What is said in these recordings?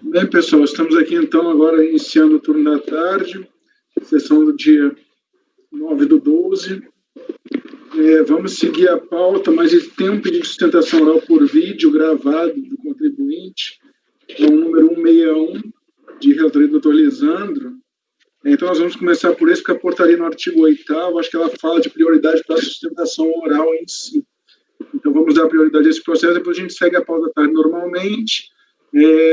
Bem, pessoal, estamos aqui então agora iniciando o turno da tarde, sessão do dia 9/12. Vamos seguir a pauta, mas esse tempo de sustentação oral por vídeo gravado do contribuinte é o número 161, de relatoria do Dr. Lisandro. Então, nós vamos começar por esse, porque a portaria no artigo 8º, acho que ela fala de prioridade para a sustentação oral em si. Então, vamos dar prioridade a esse processo, depois a gente segue a pauta da tarde normalmente.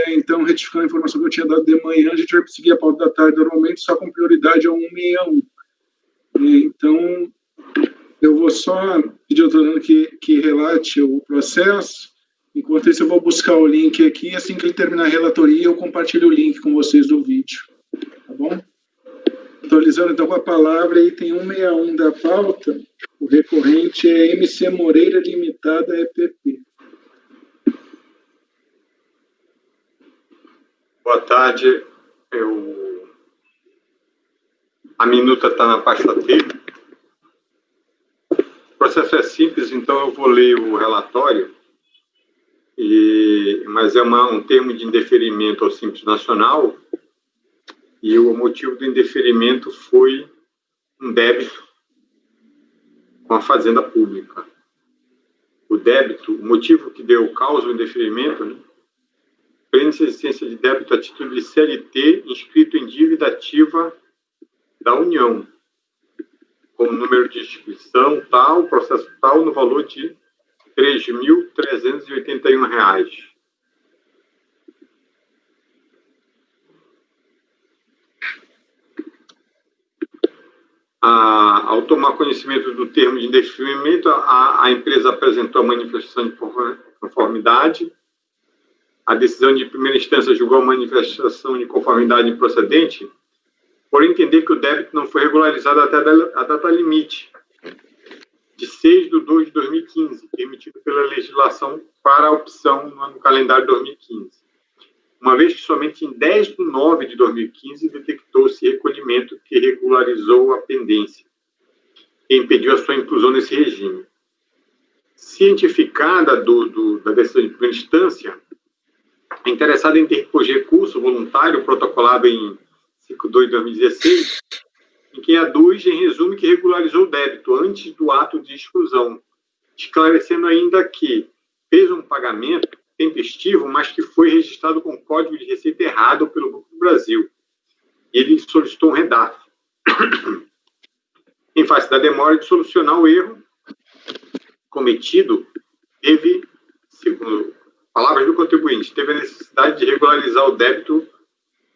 Então, retificando a informação que eu tinha dado de manhã, a gente vai seguir a pauta da tarde normalmente, só com prioridade ao 161. Então, eu vou só pedir ao doutor que relate o processo. Enquanto isso, eu vou buscar o link aqui. Assim que ele terminar a relatoria, eu compartilho o link com vocês do vídeo. Tá bom? Atualizando, então, com a palavra, item 161 da pauta, o recorrente é MC Moreira Limitada, EPP. Boa tarde. A minuta está na pasta T. O processo é simples, então eu vou ler o relatório, mas é um termo de indeferimento ao Simples Nacional, e o motivo do indeferimento foi um débito com a Fazenda Pública. O motivo que deu causa ao indeferimento, né, prende-se a existência de débito a título de CLT inscrito em dívida ativa da União, com o número de inscrição tal, processo tal, no valor de R$ 3.381. Ao tomar conhecimento do termo de indeferimento, a empresa apresentou a manifestação de conformidade. A decisão de primeira instância julgou a manifestação de conformidade improcedente, por entender que o débito não foi regularizado até a data limite, de 6/2/2015, emitido pela legislação para a opção no calendário de 2015. Uma vez que somente em 10/9/2015 detectou-se recolhimento que regularizou a pendência e impediu a sua inclusão nesse regime. Cientificada da decisão de primeira instância, a interessada em interpor recurso voluntário protocolado em 5/2/2016, em que aduz, em resumo, que regularizou o débito antes do ato de exclusão, esclarecendo ainda que fez um pagamento tempestivo, mas que foi registrado com código de receita errado pelo Banco do Brasil. Ele solicitou um redato. Em face da demora de solucionar o erro cometido, teve, segundo palavras do contribuinte, teve a necessidade de regularizar o débito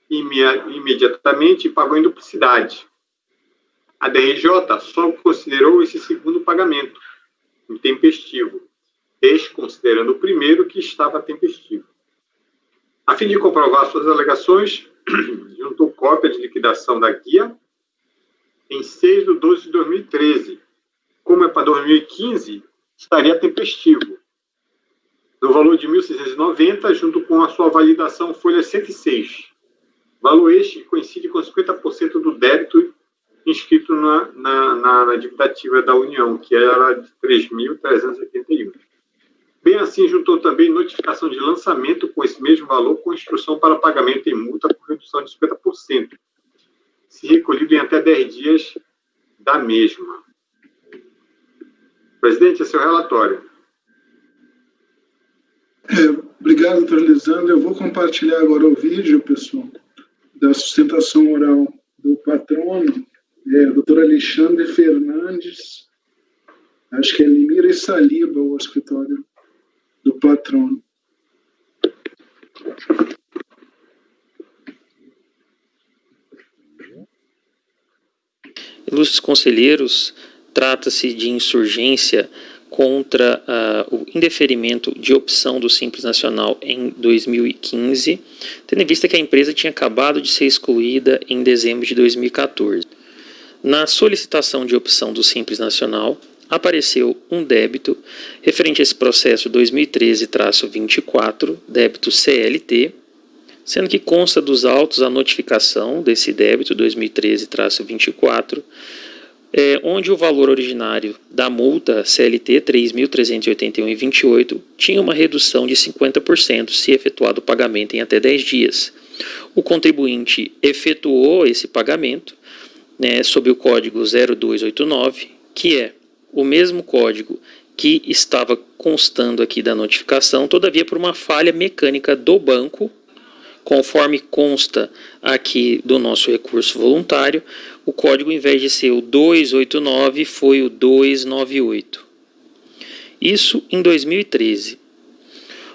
imediatamente e pagou em duplicidade. A DRJ só considerou esse segundo pagamento intempestivo, desconsiderando o primeiro que estava tempestivo. A fim de comprovar suas alegações, juntou cópia de liquidação da guia em 6/12/2013. Como é para 2015, estaria tempestivo, no valor de R$ 1.690, junto com a sua validação folha 106. Valor este coincide com 50% do débito inscrito na dívida ativa da União, que era de R$ 3.381. Bem assim, juntou também notificação de lançamento com esse mesmo valor, com instrução para pagamento em multa por redução de 50%, se recolhido em até 10 dias da mesma. Presidente, esse é o relatório. Obrigado, doutor Lisandro. Eu vou compartilhar agora o vídeo, pessoal, da sustentação oral do patrono, doutor Alexandre Fernandes, acho que é Limira e Saliba, o escritório do patrono. Ilustres conselheiros, trata-se de insurgência contra o indeferimento de opção do Simples Nacional em 2015, tendo em vista que a empresa tinha acabado de ser excluída em dezembro de 2014. Na solicitação de opção do Simples Nacional, apareceu um débito referente a esse processo 2013-24, débito CLT, sendo que consta dos autos a notificação desse débito 2013-24, onde o valor originário da multa CLT 3.381,28 tinha uma redução de 50% se efetuado o pagamento em até 10 dias. O contribuinte efetuou esse pagamento, sob o código 0289, que é o mesmo código que estava constando aqui da notificação, todavia por uma falha mecânica do banco, conforme consta aqui do nosso recurso voluntário, o código, em vez de ser o 289, foi o 298. Isso em 2013.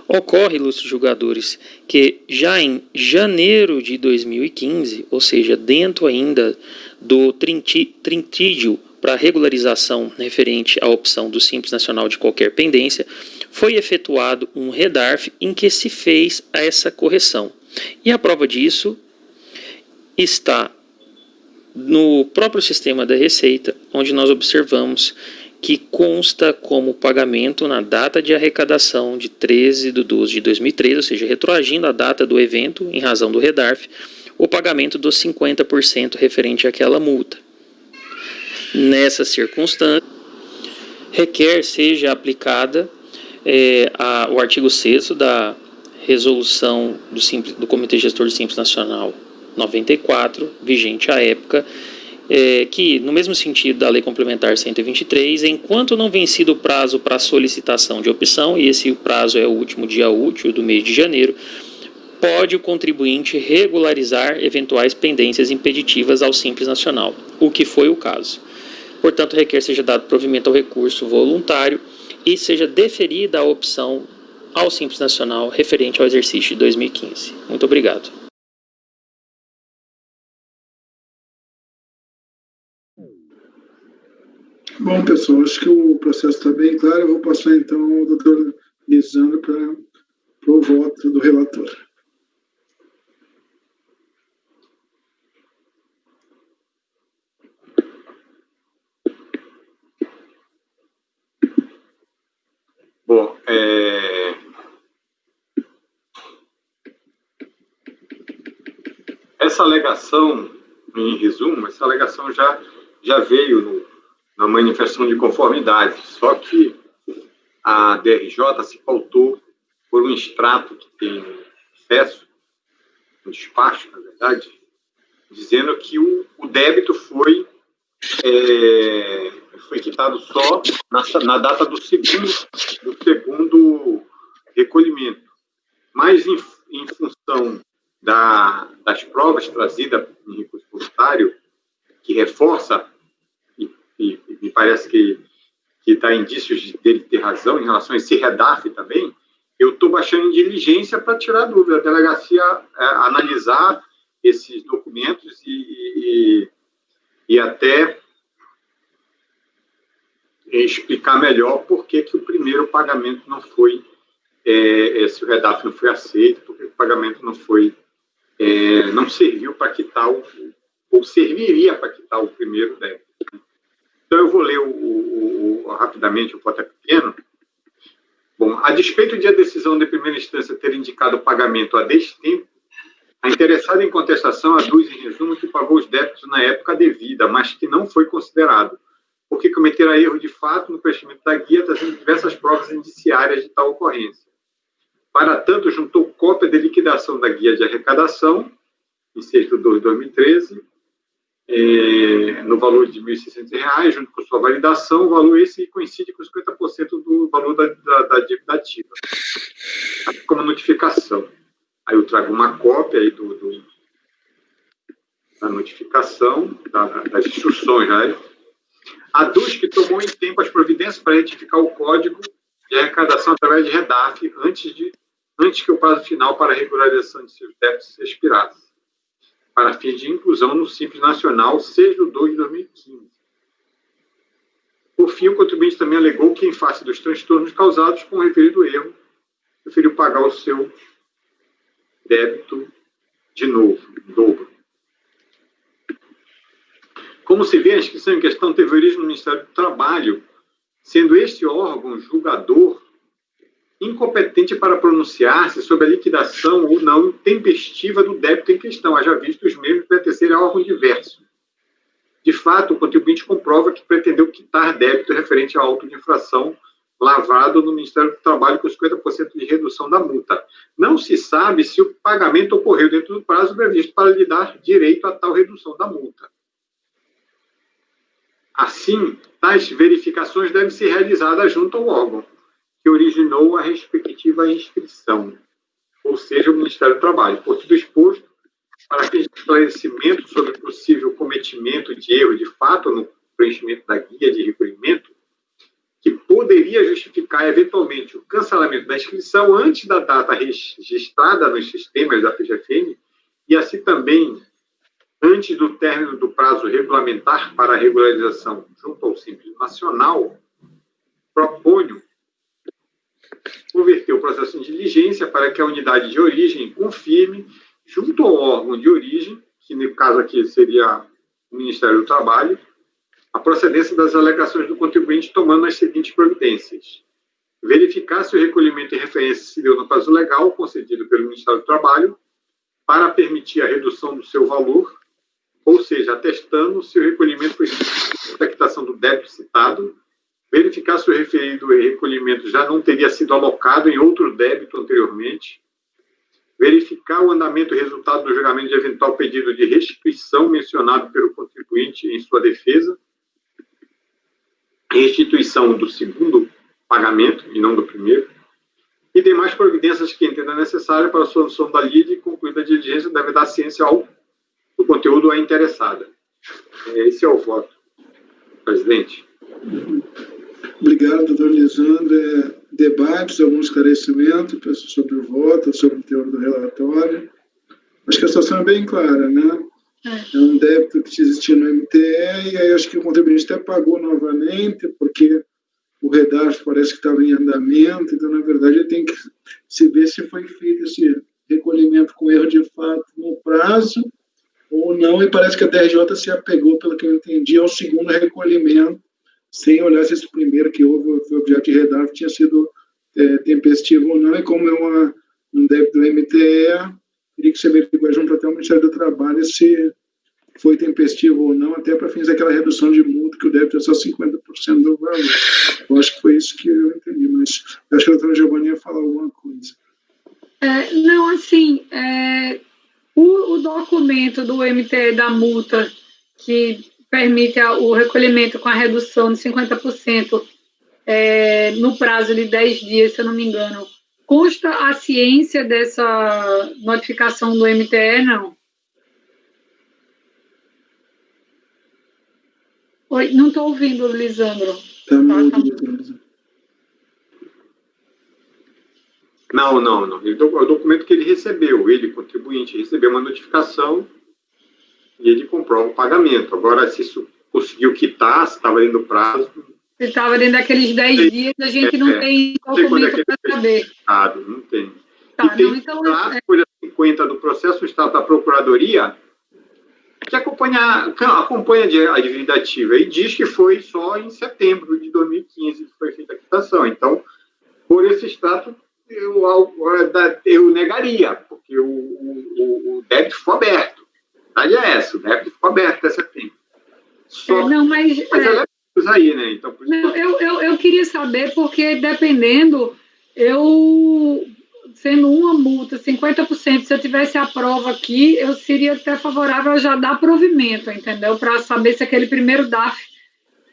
Ocorre, ilustres julgadores, que já em janeiro de 2015, ou seja, dentro ainda do trintídio para regularização referente à opção do Simples Nacional de qualquer pendência, foi efetuado um redarf em que se fez essa correção. E a prova disso está no próprio sistema da Receita, onde nós observamos que consta como pagamento na data de arrecadação de 13/12/2013, ou seja, retroagindo a data do evento em razão do redarf, o pagamento dos 50% referente àquela multa. Nessa circunstância, requer seja aplicada o artigo 6º da resolução do Comitê Gestor do Simples Nacional 94, vigente à época, que, no mesmo sentido da Lei Complementar 123, enquanto não vencido o prazo para solicitação de opção, e esse prazo é o último dia útil do mês de janeiro, pode o contribuinte regularizar eventuais pendências impeditivas ao Simples Nacional, o que foi o caso. Portanto, requer seja dado provimento ao recurso voluntário e seja deferida a opção ao Simples Nacional referente ao exercício de 2015. Muito obrigado. Bom, pessoal, acho que o processo está bem claro. Eu vou passar, então, ao doutor Lisandro para o voto do relator. Bom, essa alegação, em resumo, essa alegação já veio na manifestação de conformidade, só que a DRJ se pautou por um extrato que tem acesso, um despacho, na verdade, dizendo que o débito foi quitado só na data do segundo recolhimento. Mas, em função das provas trazidas em recurso voluntário, que reforça, e me parece que dá indícios dele ter razão em relação a esse redarf também, eu estou baixando em diligência para tirar dúvida. A delegacia analisar esses documentos e até explicar melhor por que o primeiro pagamento não foi, se o redarf não foi aceito, por que o pagamento não foi, não serviu para quitar ou serviria para quitar o primeiro débito. Então, eu vou ler rapidamente, o voto é pequeno. Bom, a despeito de a decisão de primeira instância ter indicado o pagamento a destempo, a interessada em contestação aduz, em resumo, que pagou os débitos na época devida, mas que não foi considerado, porque cometerá erro de fato no preenchimento da guia, trazendo diversas provas indiciárias de tal ocorrência. Para tanto, juntou cópia de liquidação da guia de arrecadação, em 6/2/2013, no valor de R$ 1.600, junto com sua validação, o valor esse coincide com 50% do valor da dívida ativa, assim como a notificação. Aí eu trago uma cópia aí da notificação, das instruções, né? Aduz que tomou em tempo as providências para retificar o código de arrecadação através de redarf antes que o prazo final para a regularização de seus débitos expirasse, para fins de inclusão no Simples Nacional 6/2/2015. Por fim, o contribuinte também alegou que, em face dos transtornos causados com o referido erro, preferiu pagar o seu débito de novo, em dobro. Como se vê, a inscrição em questão teve origem no Ministério do Trabalho, sendo este órgão julgador incompetente para pronunciar-se sobre a liquidação ou não tempestiva do débito em questão, haja visto os mesmos pertencerem a órgão diverso. De fato, o contribuinte comprova que pretendeu quitar débito referente ao auto de infração lavrado no Ministério do Trabalho com 50% de redução da multa. Não se sabe se o pagamento ocorreu dentro do prazo previsto para lhe dar direito a tal redução da multa. Assim, tais verificações devem ser realizadas junto ao órgão que originou a respectiva inscrição, ou seja, o Ministério do Trabalho. Por tudo exposto, para fins de esclarecimento sobre possível cometimento de erro de fato no preenchimento da guia de recolhimento, que poderia justificar, eventualmente, o cancelamento da inscrição antes da data registrada nos sistemas da PGFN, e assim também antes do término do prazo regulamentar para a regularização junto ao Simples Nacional, proponho converter o processo em diligência para que a unidade de origem confirme, junto ao órgão de origem, que no caso aqui seria o Ministério do Trabalho, a procedência das alegações do contribuinte, tomando as seguintes providências: verificar se o recolhimento em referência se deu no prazo legal concedido pelo Ministério do Trabalho para permitir a redução do seu valor, ou seja, atestando se o recolhimento foi da quitação do débito citado, verificar se o referido recolhimento já não teria sido alocado em outro débito anteriormente, verificar o andamento e resultado do julgamento de eventual pedido de restituição mencionado pelo contribuinte em sua defesa, restituição do segundo pagamento e não do primeiro, e demais providências que entenda necessária para a solução da lide e concluída a diligência deve dar ciência do conteúdo à interessada. Esse é o voto, presidente. Obrigado, doutor Lisandro. Debates, algum esclarecimento sobre o voto, sobre o teor do relatório? Acho que a situação é bem clara, né? É um débito que existia no MTE, e aí acho que o contribuinte até pagou novamente, porque o REDARF parece que estava em andamento, então, na verdade, tem que se ver se foi feito esse recolhimento com erro de fato no prazo ou não, e parece que a DRJ se apegou, pelo que eu entendi, ao segundo recolhimento, sem olhar se esse primeiro que houve, foi objeto de REDARF, tinha sido tempestivo ou não, e como é um débito do MTE, teria que ser averiguado junto até o Ministério do Trabalho se foi tempestivo ou não, até para fins daquela redução de multa, que o débito é só 50% do valor. Eu acho que foi isso que eu entendi, mas eu acho que a doutora Giovanni ia falar alguma coisa. Não, assim, o documento do MTE da multa, que permite o recolhimento com a redução de 50% no prazo de 10 dias, se eu não me engano, consta a ciência dessa notificação do MTE, não? Oi, não estou ouvindo, Lisandro. Está mudo, doutor. Não. O documento que ele recebeu, ele, contribuinte, recebeu uma notificação e ele comprova o pagamento. Agora, se isso conseguiu quitar, se estava dentro do prazo... Se estava dentro daqueles 10 dias, a gente não tem documento para saber. Não tem. Tá, e tem não, então... a folha 50 do processo, o Estado da Procuradoria, que acompanha a dívida ativa, e diz que foi só em setembro de 2015 que foi feita a quitação. Então, por esse extrato, eu negaria, porque o débito ficou aberto. A verdade é essa, o débito ficou aberto até setembro. Mas ela é aí, né? Então, por isso eu queria saber, porque dependendo, sendo uma multa, 50%, se eu tivesse a prova aqui, eu seria até favorável a já dar provimento, entendeu? Para saber se aquele primeiro DAF,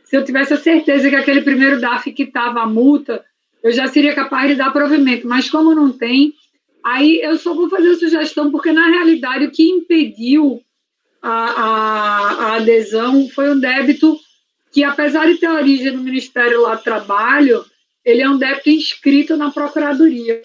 se eu tivesse a certeza que aquele primeiro DAF quitava a multa, eu já seria capaz de dar provimento. Mas como não tem, aí eu só vou fazer a sugestão, porque na realidade o que impediu a adesão foi um débito que, apesar de ter origem no Ministério lá do Trabalho, ele é um débito inscrito na Procuradoria.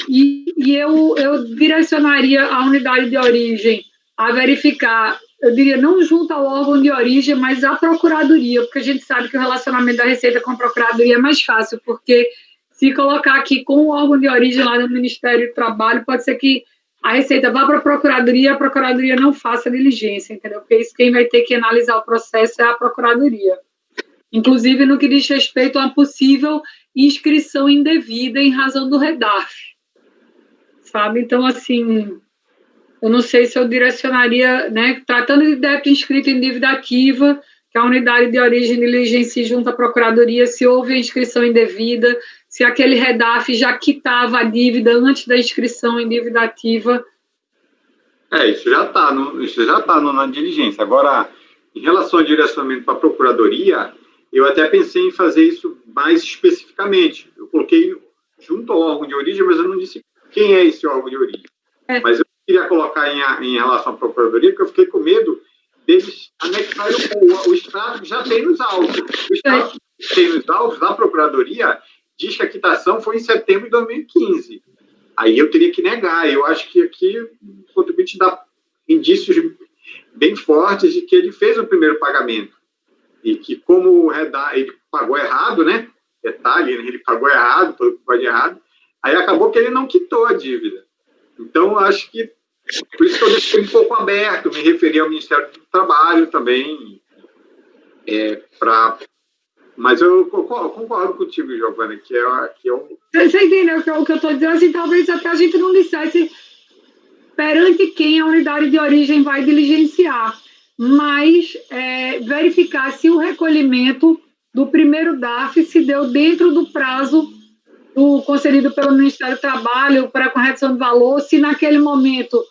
E eu direcionaria a unidade de origem a verificar, eu diria, não junto ao órgão de origem, mas à Procuradoria, porque a gente sabe que o relacionamento da Receita com a Procuradoria é mais fácil, porque se colocar aqui com o órgão de origem lá no Ministério do Trabalho, pode ser que a Receita vá para a Procuradoria não faça diligência, entendeu? Porque isso quem vai ter que analisar o processo é a Procuradoria. Inclusive no que diz respeito a uma possível inscrição indevida em razão do REDARF. Sabe? Então, assim, eu não sei se eu direcionaria, né, tratando de débito inscrito em dívida ativa, que a unidade de origem diligencie junto à Procuradoria se houve a inscrição indevida, se aquele REDAF já quitava a dívida antes da inscrição em dívida ativa. Isso já está na diligência. Agora, em relação ao direcionamento para a Procuradoria, eu até pensei em fazer isso mais especificamente. Eu coloquei junto ao órgão de origem, mas eu não disse quem é esse órgão de origem. Mas eu queria colocar em relação à Procuradoria, porque eu fiquei com medo deles anexarem o extrato que já tem nos autos. O extrato que tem nos autos da Procuradoria diz que a quitação foi em setembro de 2015. Aí eu teria que negar. Eu acho que aqui o contribuinte dá indícios bem fortes de que ele fez o primeiro pagamento. E que como ele pagou errado, né? Detalhe, ele pagou errado, pagou errado. Aí acabou que ele não quitou a dívida. Então, eu acho que por isso que eu deixei um pouco aberto, me referi ao Ministério do Trabalho também, mas eu concordo contigo, Giovana, que é um... Você entendeu o que eu estou dizendo? Assim, talvez até a gente não dissesse perante quem a unidade de origem vai diligenciar, mas verificar se o recolhimento do primeiro DAF se deu dentro do prazo concedido pelo Ministério do Trabalho para a correção de valor, se naquele momento,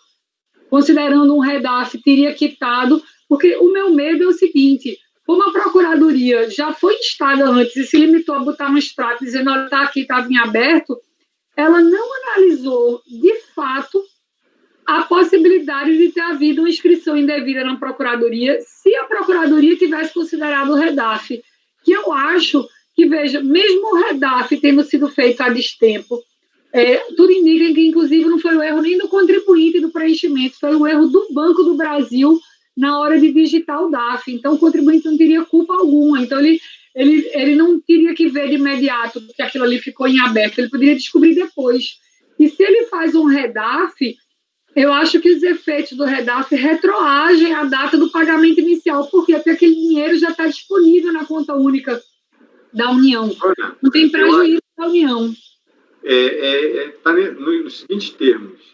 considerando um REDAF, teria quitado, porque o meu medo é o seguinte, como a Procuradoria já foi instada antes e se limitou a botar no extrato, dizendo, olha, está aqui, estava em aberto, ela não analisou, de fato, a possibilidade de ter havido uma inscrição indevida na Procuradoria, se a Procuradoria tivesse considerado o REDAF, que eu acho que, veja, mesmo o REDAF tendo sido feito a destempo, tudo indica que, inclusive, não foi o erro nem do contribuinte do preenchimento, foi o erro do Banco do Brasil na hora de digitar o DAF. Então, o contribuinte não teria culpa alguma. Então, ele não teria que ver de imediato que aquilo ali ficou em aberto. Ele poderia descobrir depois. E se ele faz um REDAF, eu acho que os efeitos do REDAF retroagem a data do pagamento inicial. Por quê? Porque aquele dinheiro já está disponível na conta única da União. Não tem prejuízo da União. Está nos seguintes termos.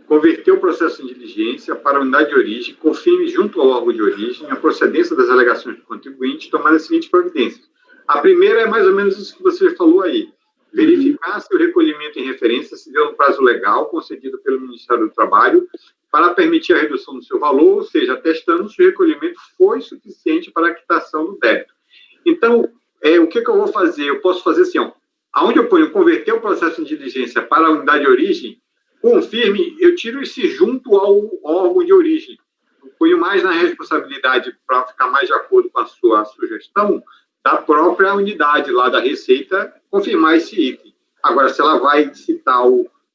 Converter o processo em diligência para a unidade de origem, confirme junto ao órgão de origem a procedência das alegações do contribuinte, tomar as seguintes providências. A primeira é mais ou menos isso que você falou aí. Verificar se o recolhimento em referência se deu no prazo legal concedido pelo Ministério do Trabalho para permitir a redução do seu valor, ou seja, atestando se o recolhimento foi suficiente para a quitação do débito. Então, o que eu vou fazer? Eu posso fazer assim, aonde eu ponho converter o processo de diligência para a unidade de origem, confirme, eu tiro esse junto ao órgão de origem. Eu ponho mais na responsabilidade, para ficar mais de acordo com a sua sugestão, da própria unidade lá da Receita, confirmar esse item. Agora, se ela vai citar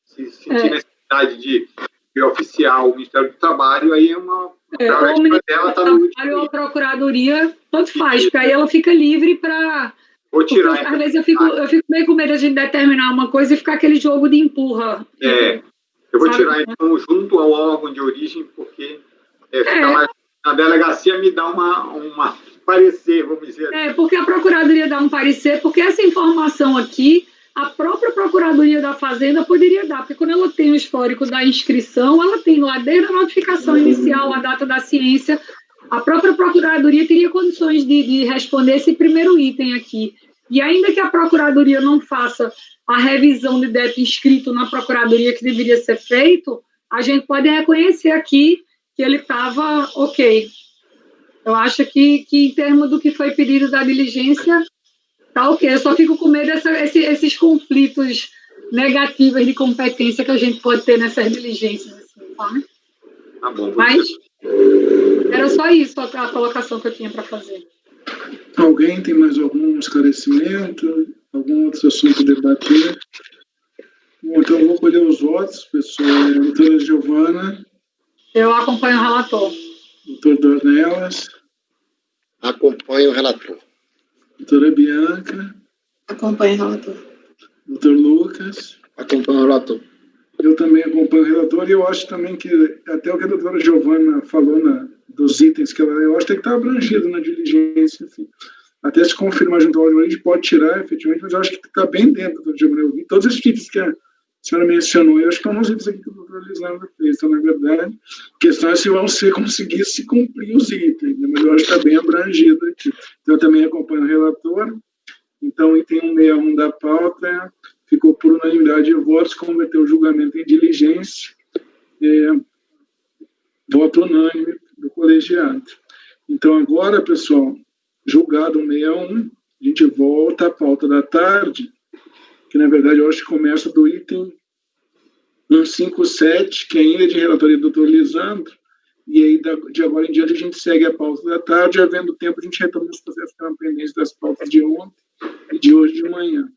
se sentir necessidade de oficiar o Ministério do Trabalho, aí é uma... o Ministério do Trabalho ou a Procuradoria, tanto faz, porque aí ela fica livre para... Vou tirar. Porque, às vezes eu fico meio com medo de a gente determinar uma coisa e ficar aquele jogo de empurra. Eu vou tirar, então, junto ao órgão de origem, porque fica mais... A delegacia me dá uma parecer, vamos dizer assim. Porque a Procuradoria dá um parecer, porque essa informação aqui, a própria Procuradoria da Fazenda poderia dar, porque quando ela tem o histórico da inscrição, ela tem lá desde a notificação inicial, a data da ciência, a própria Procuradoria teria condições de responder esse primeiro item aqui. E ainda que a Procuradoria não faça a revisão de débito inscrito na Procuradoria que deveria ser feito, a gente pode reconhecer aqui que ele estava ok. Eu acho que em termos do que foi pedido da diligência, tá ok. Eu só fico com medo desses conflitos negativos de competência que a gente pode ter nessas diligências. Assim, tá? Tá bom. Mas era só isso a colocação que eu tinha para fazer. Alguém tem mais algum esclarecimento? Algum outro assunto a debater? Bom, então eu vou colher os votos, pessoal. Doutora Giovana. Eu acompanho o relator. Doutor Dornelas. Acompanho o relator. Doutora Bianca. Acompanho o relator. Doutor Lucas. Acompanho o relator. Eu também acompanho o relator e eu acho também que até o que a doutora Giovana falou dos itens que eu acho que está abrangido na diligência, enfim. Até se confirmar junto ao órgão, a gente pode tirar, efetivamente, mas eu acho que está bem dentro, doutora Giovana. Eu vi todos esses itens que a senhora mencionou, eu acho que é uns itens aqui que o doutor Lisandro fez, então, na verdade, a questão é se você conseguir se cumprir os itens, né? Mas eu acho que está bem abrangido aqui. Então, eu também acompanho o relator, então, o item 161 da pauta ficou por unanimidade de votos, como vai ter o julgamento em diligência, voto unânime do colegiado. Então, agora, pessoal, julgado o 61, a gente volta à pauta da tarde, que, na verdade, eu acho que começa do item 157, que ainda é de relatoria do doutor Lisandro, e aí, de agora em diante, a gente segue a pauta da tarde, havendo tempo, a gente retoma os processos que eram pendentes das pautas de ontem e de hoje de manhã.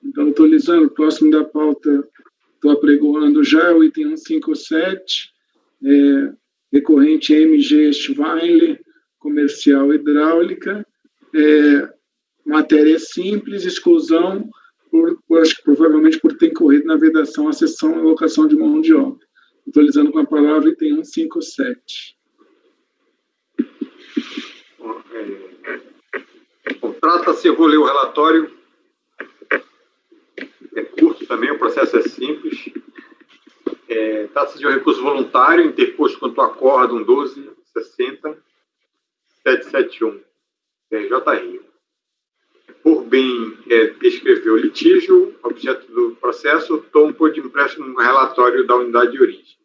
Então, doutor Lisandro, próximo da pauta, estou apregoando já o item 157, recorrente MG Schweinler, comercial hidráulica, matéria simples, exclusão, acho que provavelmente por ter incorrido na vedação, a cessão e alocação de mão de obra. Atualizando com a palavra, item 157. Trata-se, eu vou ler o relatório, é curto também, o processo é simples. Trata-se de um recurso voluntário interposto contra o acórdão 12.60.771, PJ Rio. Por bem descrever o litígio, objeto do processo, tomo por de empréstimo um relatório da unidade de origem.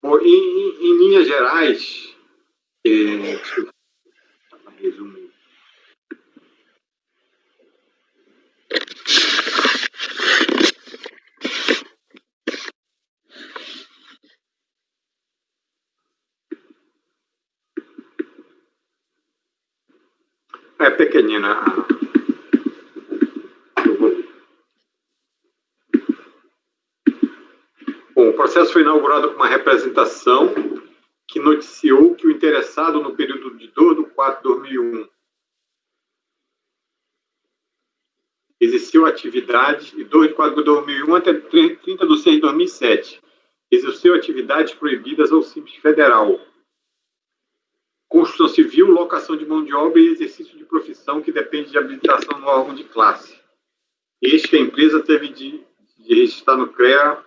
Bom, em linhas gerais, deixa eu resumir. É pequenina. Eu vou ler. Bom, o processo foi inaugurado com uma representação que noticiou que o interessado no período de 2/4/2001 exerceu atividades, e 2/4/2001 até 30/6/2007, exerceu atividades proibidas ao Simples Federal. Construção civil, locação de mão de obra e exercício de profissão que depende de habilitação no órgão de classe. Este que a empresa teve de registrar no CREA.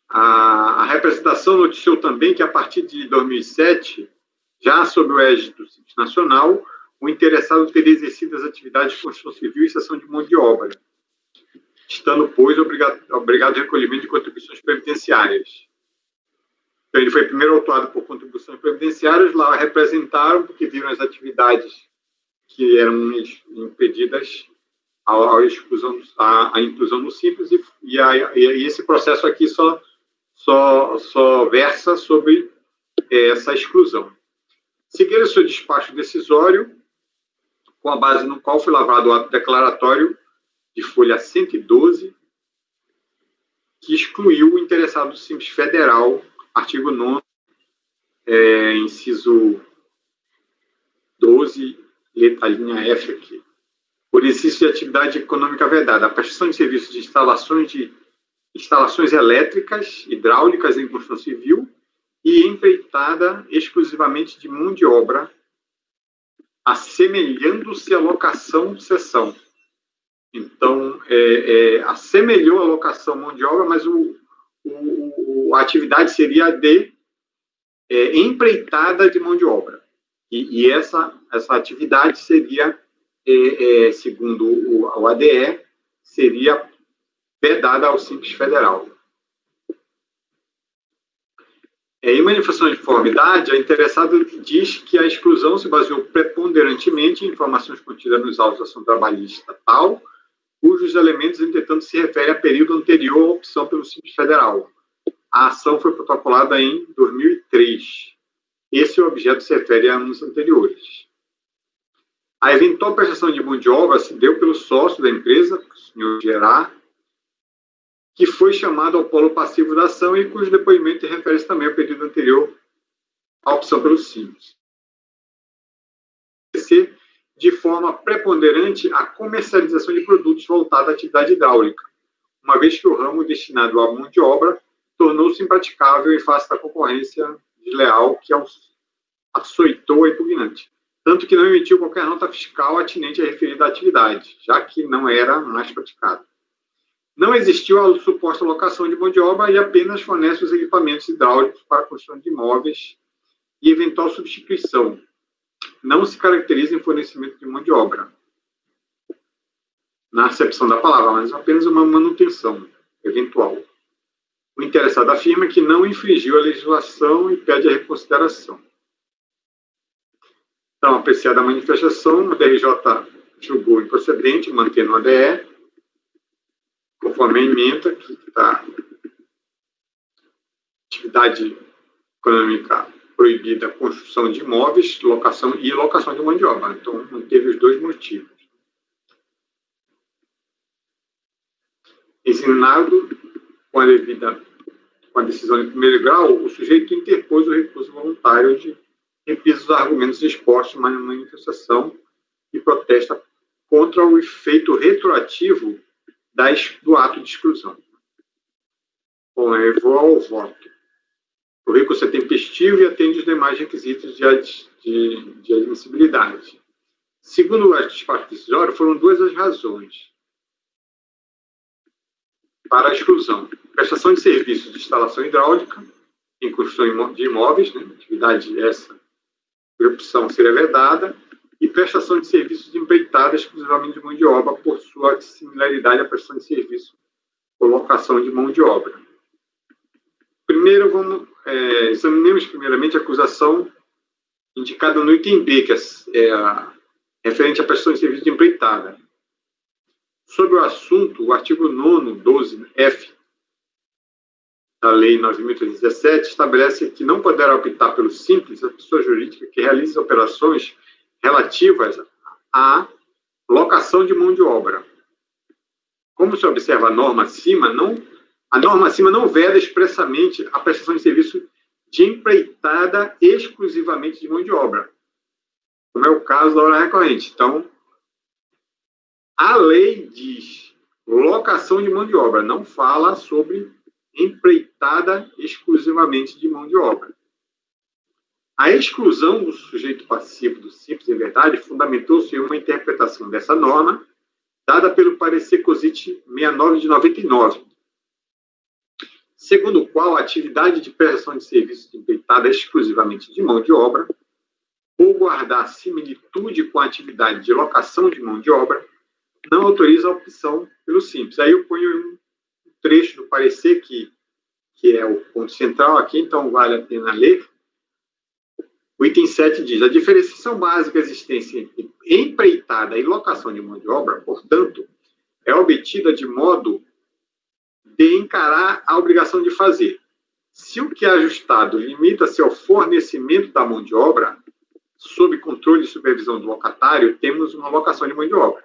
A representação noticiou também que, a partir de 2007, já sob o égide do Simples Nacional, o interessado teria exercido as atividades de construção civil e cessão de mão de obra, estando, pois, obrigado ao recolhimento de contribuições previdenciárias. Então, ele foi primeiro autuado por contribuições previdenciárias, lá representaram, porque viram as atividades que eram impedidas à inclusão no Simples, e esse processo aqui só versa sobre essa exclusão. Seguiram o seu despacho decisório, com a base no qual foi lavrado o ato declaratório de folha 112, que excluiu o interessado do Simples Federal, artigo 9º, inciso 12, letra linha F aqui, por exercício de atividade econômica vedada, a prestação de serviços de instalações elétricas, hidráulicas em construção civil e empreitada exclusivamente de mão de obra, assemelhando-se à locação-cessão. Então, assemelhou a locação mão de obra, mas a atividade seria de empreitada de mão de obra. E essa atividade seria, segundo o ADE, seria vedada ao Simples Federal. Em manifestação de conformidade, a interessada diz que a exclusão se baseou preponderantemente em informações contidas nos autos da ação trabalhista tal, cujos elementos, entretanto, se referem a período anterior à opção pelo Simples Federal. A ação foi protocolada em 2003. Esse objeto se refere a anos anteriores. A eventual prestação de mão de obra se deu pelo sócio da empresa, o senhor Gerard, que foi chamado ao polo passivo da ação e cujo depoimento refere-se também ao período anterior à opção pelo Simples. De forma preponderante a comercialização de produtos voltados à atividade hidráulica, uma vez que o ramo destinado à mão de obra tornou-se impraticável em face da concorrência desleal que açoitou a impugnante, tanto que não emitiu qualquer nota fiscal atinente à referida atividade, já que não era mais praticada. Não existiu a suposta locação de mão de obra e apenas fornece os equipamentos hidráulicos para a construção de imóveis e eventual substituição. Não se caracteriza em fornecimento de mão de obra, na acepção da palavra, mas apenas uma manutenção eventual. O interessado afirma que não infringiu a legislação e pede a reconsideração. Então, apreciada a manifestação, o DRJ julgou improcedente, mantendo o ADE, conforme a emenda, que está atividade econômica proibida, construção de imóveis, locação de mão de obra. Então, não teve os dois motivos. Examinado com a decisão de primeiro grau, o sujeito interpôs o recurso voluntário de reprisa dos argumentos expostos na manifestação e protesta contra o efeito retroativo do ato de exclusão. Bom, eu vou ao voto. O recurso é tempestivo e atende os demais requisitos de admissibilidade. Segundo o despacho decisório, foram duas as razões para a exclusão: prestação de serviços de instalação hidráulica em construção de imóveis, né, atividade essa de opção seria vedada, e prestação de serviços de empreitada exclusivamente de mão de obra, por sua similaridade à prestação de serviço por locação de mão de obra. Primeiro, examinemos primeiramente a acusação indicada no item B, que referente à prestação de serviço de empreitada. Sobre o assunto, o artigo 9º, 12F, da Lei 9.317, estabelece que não poderá optar pelo simples a pessoa jurídica que realize operações relativas à locação de mão de obra. Como se observa a norma acima, não veda expressamente a prestação de serviço de empreitada exclusivamente de mão de obra, como é o caso da hora recorrente. Então, a lei diz locação de mão de obra, não fala sobre empreitada exclusivamente de mão de obra. A exclusão do sujeito passivo do simples em verdade fundamentou-se em uma interpretação dessa norma dada pelo parecer COSIT 69 de 99, segundo o qual a atividade de prestação de serviço de empreitada exclusivamente de mão de obra, por guardar similitude com a atividade de locação de mão de obra, não autoriza a opção pelo simples. Aí eu ponho um trecho do parecer que é o ponto central aqui, então vale a pena ler. O item 7 diz: a diferenciação básica existente entre empreitada e locação de mão de obra, portanto, é obtida de modo de encarar a obrigação de fazer. Se o que é ajustado limita-se ao fornecimento da mão de obra, sob controle e supervisão do locatário, temos uma locação de mão de obra.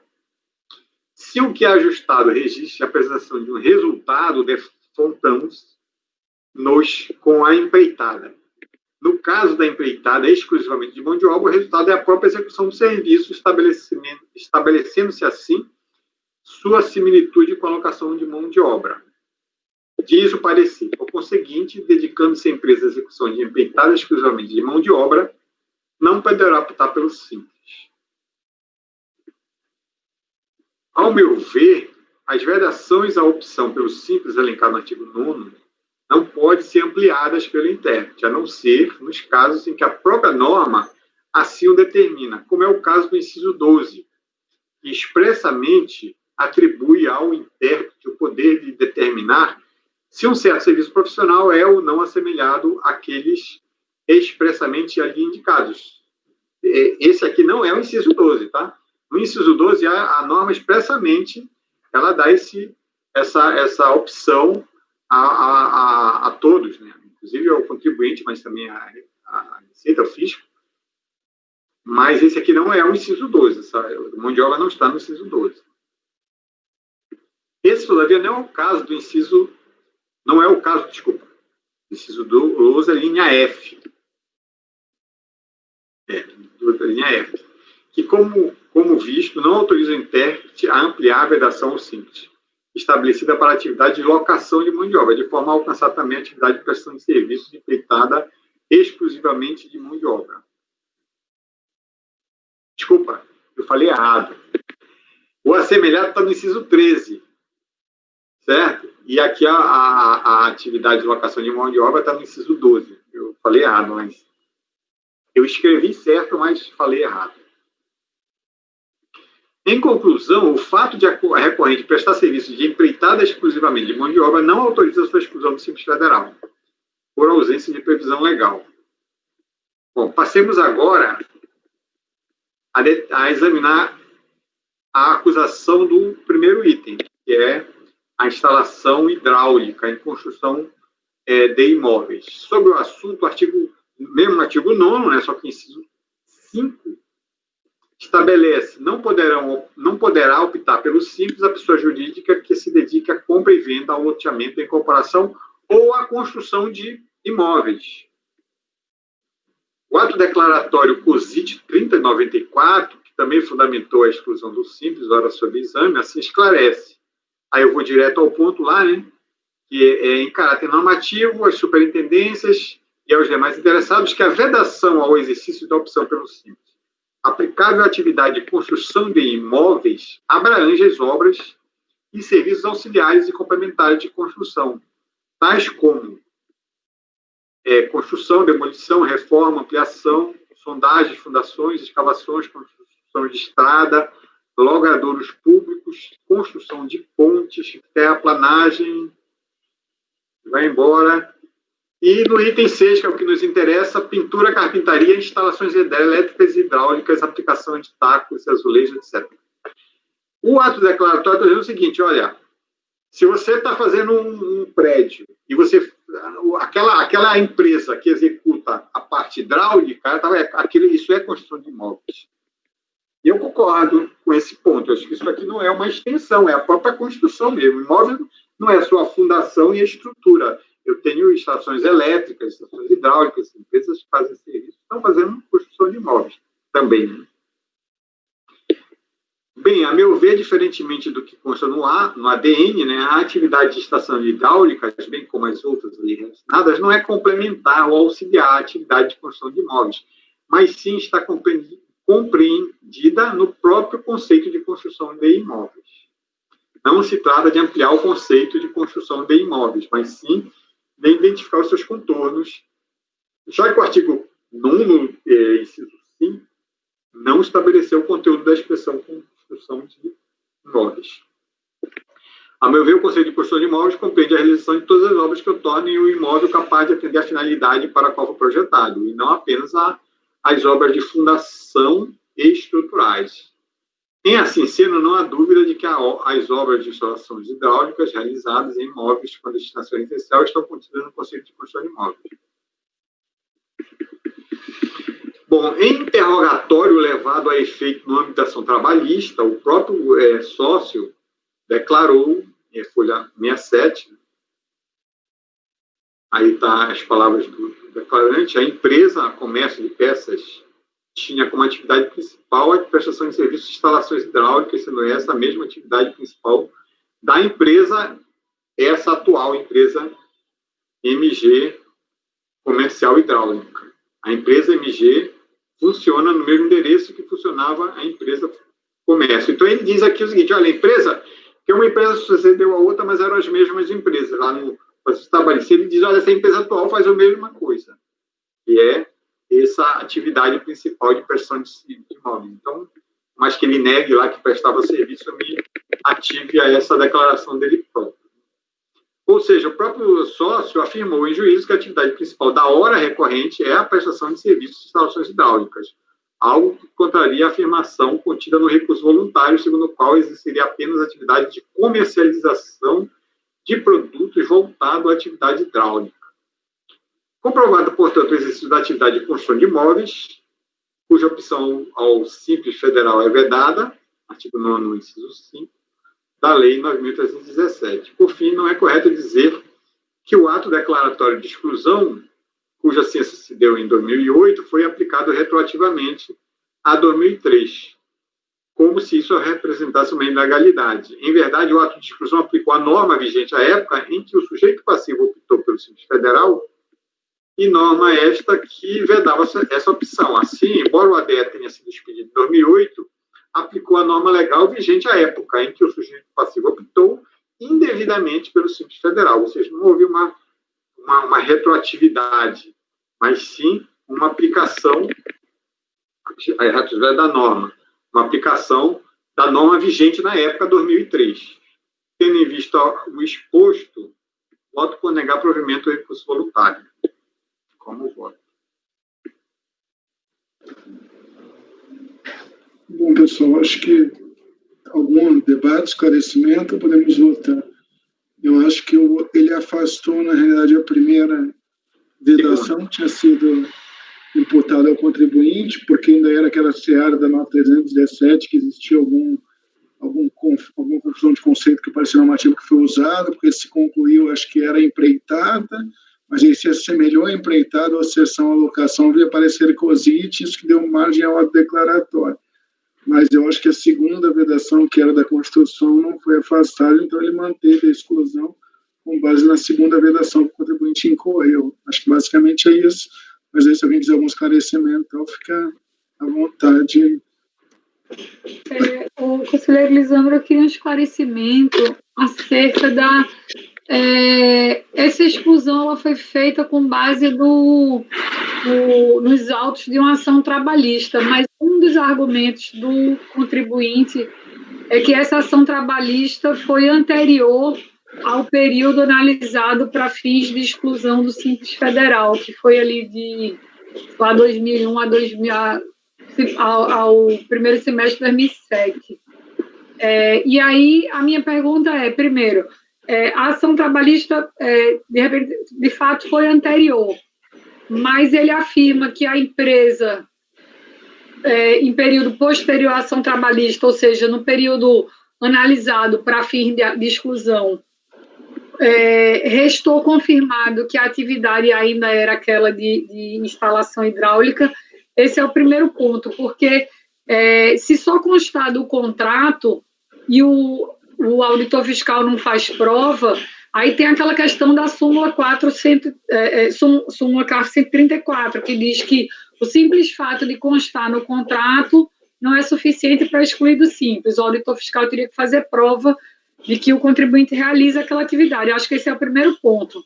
Se o que é ajustado registra a apresentação de um resultado, defrontamos-nos com a empreitada. No caso da empreitada exclusivamente de mão de obra, o resultado é a própria execução do serviço, estabelecendo-se assim sua similitude com a locação de mão de obra. Diz o parecer: por conseguinte, dedicando-se a empresa à execução de empreitada exclusivamente de mão de obra, não poderá optar pelo simples. Ao meu ver, as vedações à opção pelo simples elencado no artigo 9º não podem ser ampliadas pelo intérprete, a não ser nos casos em que a própria norma assim o determina, como é o caso do inciso 12, que expressamente atribui ao intérprete o poder de determinar se um certo serviço profissional é ou não assemelhado àqueles expressamente ali indicados. Esse aqui não é o inciso 12, tá? No inciso 12, a norma expressamente ela dá essa opção a todos, né? Inclusive ao contribuinte, mas também a Receita, ao fisco. Mas esse aqui não é o inciso 12, essa mão de obra não está no inciso 12. Esse, todavia, não é o caso do inciso... Não é o caso, desculpa. Inciso 12 é linha F. Linha F. Que, como visto, não autoriza o intérprete a ampliar a vedação ao simples, estabelecida para a atividade de locação de mão de obra, de forma a alcançar também a atividade de prestação de serviços empreitada exclusivamente de mão de obra. Desculpa, eu falei errado. O assemelhado está no inciso 13. certo? E aqui a atividade de locação de mão de obra está no inciso 12. Eu falei errado, mas eu escrevi certo, mas falei errado. Em conclusão, o fato de a recorrente prestar serviço de empreitada exclusivamente de mão de obra não autoriza a sua exclusão do Simples Federal, por ausência de previsão legal. Bom, passemos agora a examinar a acusação do primeiro item, que é a instalação hidráulica em construção de imóveis. Sobre o assunto, mesmo no artigo 9º, né, só que inciso 5, estabelece, não poderá optar pelo simples a pessoa jurídica que se dedique à compra e venda, ao loteamento, à incorporação ou à construção de imóveis. O ato declaratório COSIT 3094, que também fundamentou a exclusão do simples, ora sob exame, assim esclarece. Aí eu vou direto ao ponto lá, né? Que é em caráter normativo, as superintendências e aos demais interessados, que a vedação ao exercício da opção pelo simples, aplicável à atividade de construção de imóveis, abrange as obras e serviços auxiliares e complementares de construção, tais como construção, demolição, reforma, ampliação, sondagens, fundações, escavações, construção de estrada, logradouros públicos, construção de pontes, terraplanagem, vai embora. E no item 6, que é o que nos interessa, pintura, carpintaria, instalações elétricas e hidráulicas, aplicação de tacos, azulejos, etc. O ato declaratório está dizendo o seguinte, olha, se você está fazendo um prédio e você, aquela empresa que executa a parte hidráulica, isso é construção de imóveis. E eu concordo com esse ponto. Eu acho que isso aqui não é uma extensão, é a própria construção mesmo. O imóvel não é só a fundação e a estrutura. Eu tenho instalações elétricas, instalações hidráulicas, empresas que fazem serviço, estão fazendo construção de imóveis também. Né? Bem, a meu ver, diferentemente do que consta no ADN, né, a atividade de estação hidráulica, bem como as outras ali relacionadas, não é complementar ou auxiliar a atividade de construção de imóveis, mas sim está compreendida no próprio conceito de construção de imóveis. Não se trata de ampliar o conceito de construção de imóveis, mas sim de identificar os seus contornos, já que o artigo 9º, inciso 5, não estabeleceu o conteúdo da expressão construção de imóveis. A meu ver, o conceito de construção de imóveis compreende a realização de todas as obras que tornem o imóvel capaz de atender à finalidade para a qual foi projetado, e não apenas as obras de fundação e estruturais. Em assim sendo, não há dúvida de que as obras de instalações hidráulicas realizadas em imóveis com destinação residencial estão contidas no conceito de construção de imóveis. Bom, em interrogatório levado a efeito no âmbito da ação trabalhista, o próprio sócio declarou, em folha 67, aí está as palavras do declarante, a empresa, a comércio de peças, tinha como atividade principal a prestação de serviços de instalações hidráulicas, sendo essa a mesma atividade principal da empresa, essa atual empresa MG Comercial Hidráulica. A empresa MG funciona no mesmo endereço que funcionava a empresa Comércio. Então, ele diz aqui o seguinte, olha, a empresa, que uma empresa sucedeu a outra, mas eram as mesmas empresas. Lá no trabalhista, ele diz, olha, essa empresa atual faz a mesma coisa, que é essa atividade principal de prestação de imóvel. Então, mas que ele negue lá que prestava serviço, eu me ative a essa declaração dele próprio. Ou seja, o próprio sócio afirmou em juízo que a atividade principal da hora recorrente é a prestação de serviços de instalações hidráulicas, algo que contraria a afirmação contida no recurso voluntário, segundo o qual existiria apenas atividade de comercialização de produtos voltado à atividade hidráulica. Comprovado, portanto, o exercício da atividade de construção de imóveis, cuja opção ao Simples Federal é vedada, artigo 9º, inciso 5, da Lei 9.317. Por fim, não é correto dizer que o ato declaratório de exclusão, cuja ciência se deu em 2008, foi aplicado retroativamente a 2003, como se isso representasse uma ilegalidade. Em verdade, o ato de exclusão aplicou a norma vigente à época em que o sujeito passivo optou pelo Simples Federal, e norma esta que vedava essa opção. Assim, embora o ADE tenha sido expedido em 2008, aplicou a norma legal vigente à época em que o sujeito passivo optou indevidamente pelo Simples Federal, ou seja, não houve uma retroatividade, mas sim uma aplicação da norma, uma aplicação da norma vigente na época 2003. Tendo em vista o exposto, voto por negar provimento do recurso voluntário. Como voto? Bom, pessoal, acho que algum debate, esclarecimento, podemos votar. Eu acho que ele afastou, na realidade, a primeira vedação, tinha sido imputada ao contribuinte, porque ainda era aquela seara da nota 317, que existia alguma confusão de conceito que parecia normativo que foi usado, porque se concluiu, acho que era empreitada, mas aí se assemelhou a empreitada ou a cessão à locação via parecer COSIT, isso que deu margem ao ato declaratório. Mas eu acho que a segunda vedação, que era da construção, não foi afastada, então ele manteve a exclusão com base na segunda vedação que o contribuinte incorreu. Acho que basicamente é isso, mas aí se alguém quiser algum esclarecimento, então fica à vontade. O conselheiro Lisandro, eu queria um esclarecimento acerca da... essa exclusão ela foi feita com base nos autos de uma ação trabalhista, mas um dos argumentos do contribuinte é que essa ação trabalhista foi anterior ao período analisado para fins de exclusão do Simples Federal, que foi ali de 2001 a 2000, ao primeiro semestre de 2007. E aí, a minha pergunta é, primeiro, a ação trabalhista, de fato, foi anterior, mas ele afirma que a empresa, em período posterior à ação trabalhista, ou seja, no período analisado para fins de exclusão, restou confirmado que a atividade ainda era aquela de instalação hidráulica. Esse é o primeiro ponto, porque se só constar do contrato e o auditor fiscal não faz prova, aí tem aquela questão da súmula 434, que diz que o simples fato de constar no contrato não é suficiente para excluir do simples. O auditor fiscal teria que fazer prova de que o contribuinte realiza aquela atividade. Eu acho que esse é o primeiro ponto,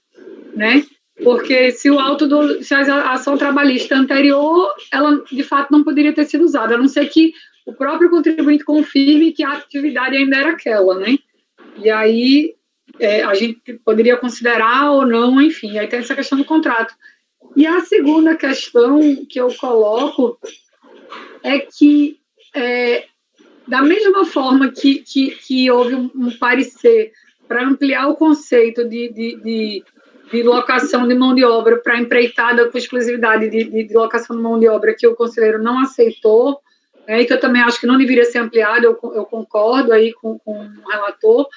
né? Porque se a ação trabalhista anterior, ela de fato não poderia ter sido usada, a não ser que o próprio contribuinte confirme que a atividade ainda era aquela, né? E aí a gente poderia considerar ou não, enfim, aí tem essa questão do contrato. E a segunda questão que eu coloco é que, da mesma forma que houve um parecer para ampliar o conceito de locação de mão de obra para empreitada com exclusividade de locação de mão de obra, que o conselheiro não aceitou, e que eu também acho que não deveria ser ampliado, eu concordo aí com o relator.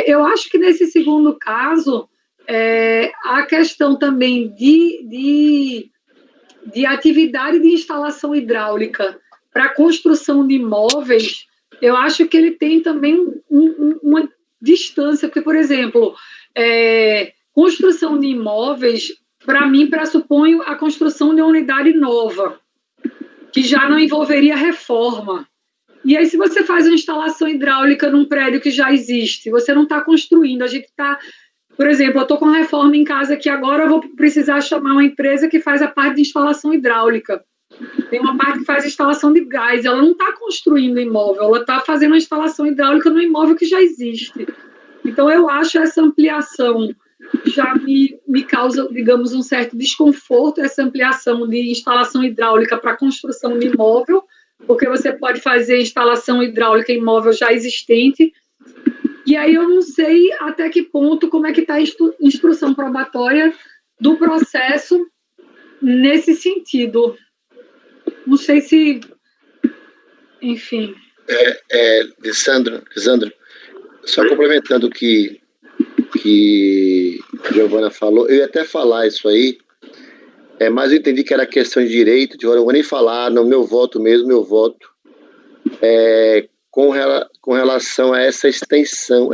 Eu acho que nesse segundo caso, a questão também de atividade de instalação hidráulica para construção de imóveis, eu acho que ele tem também uma distância, porque, por exemplo, construção de imóveis, para mim, pressupõe a construção de uma unidade nova, que já não envolveria reforma. E aí, se você faz uma instalação hidráulica num prédio que já existe, você não está construindo, a gente está... Por exemplo, eu estou com uma reforma em casa aqui agora, eu vou precisar chamar uma empresa que faz a parte de instalação hidráulica. Tem uma parte que faz instalação de gás, ela não está construindo imóvel, ela está fazendo a instalação hidráulica no imóvel que já existe. Então, eu acho essa ampliação já me causa, digamos, um certo desconforto, essa ampliação de instalação hidráulica para construção de imóvel, porque você pode fazer instalação hidráulica em imóvel já existente. E aí eu não sei até que ponto, como é que está a instrução probatória do processo nesse sentido. Não sei se... Enfim. Lisandro, só complementando o que Giovana falou, eu ia até falar isso aí, mas eu entendi que era questão de direito, eu não vou nem falar, no meu voto mesmo, com relação a essa extensão,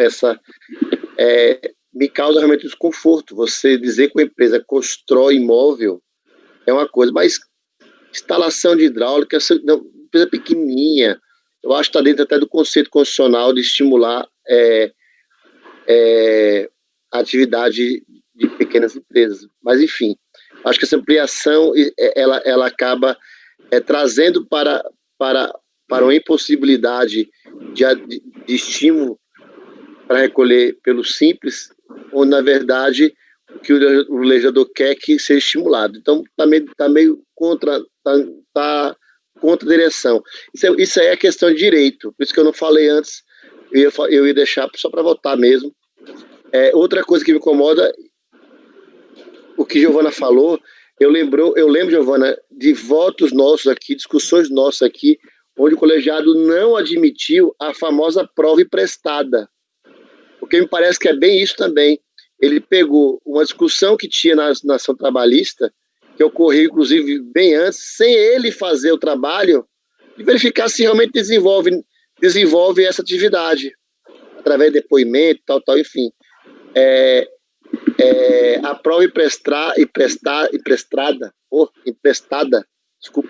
me causa realmente desconforto. Você dizer que uma empresa constrói imóvel é uma coisa, mas instalação de hidráulica, uma empresa pequenininha, eu acho que está dentro até do conceito constitucional de estimular atividade de pequenas empresas. Mas, enfim, acho que essa ampliação ela acaba trazendo para uma impossibilidade de estímulo para recolher pelo Simples, ou, na verdade, o que o legislador quer que seja estimulado. Então, está meio contra a direção. Isso aí é questão de direito, por isso que eu não falei antes, eu ia deixar só para votar mesmo. Outra coisa que me incomoda, o que Giovana falou, eu lembro, Giovana, de votos nossos aqui, discussões nossas aqui, onde o colegiado não admitiu a famosa prova emprestada. Porque me parece que é bem isso também. Ele pegou uma discussão que tinha na ação trabalhista, que ocorreu, inclusive, bem antes, sem ele fazer o trabalho, e verificar se realmente desenvolve essa atividade, através de depoimento, tal, enfim. A prova emprestada, desculpa,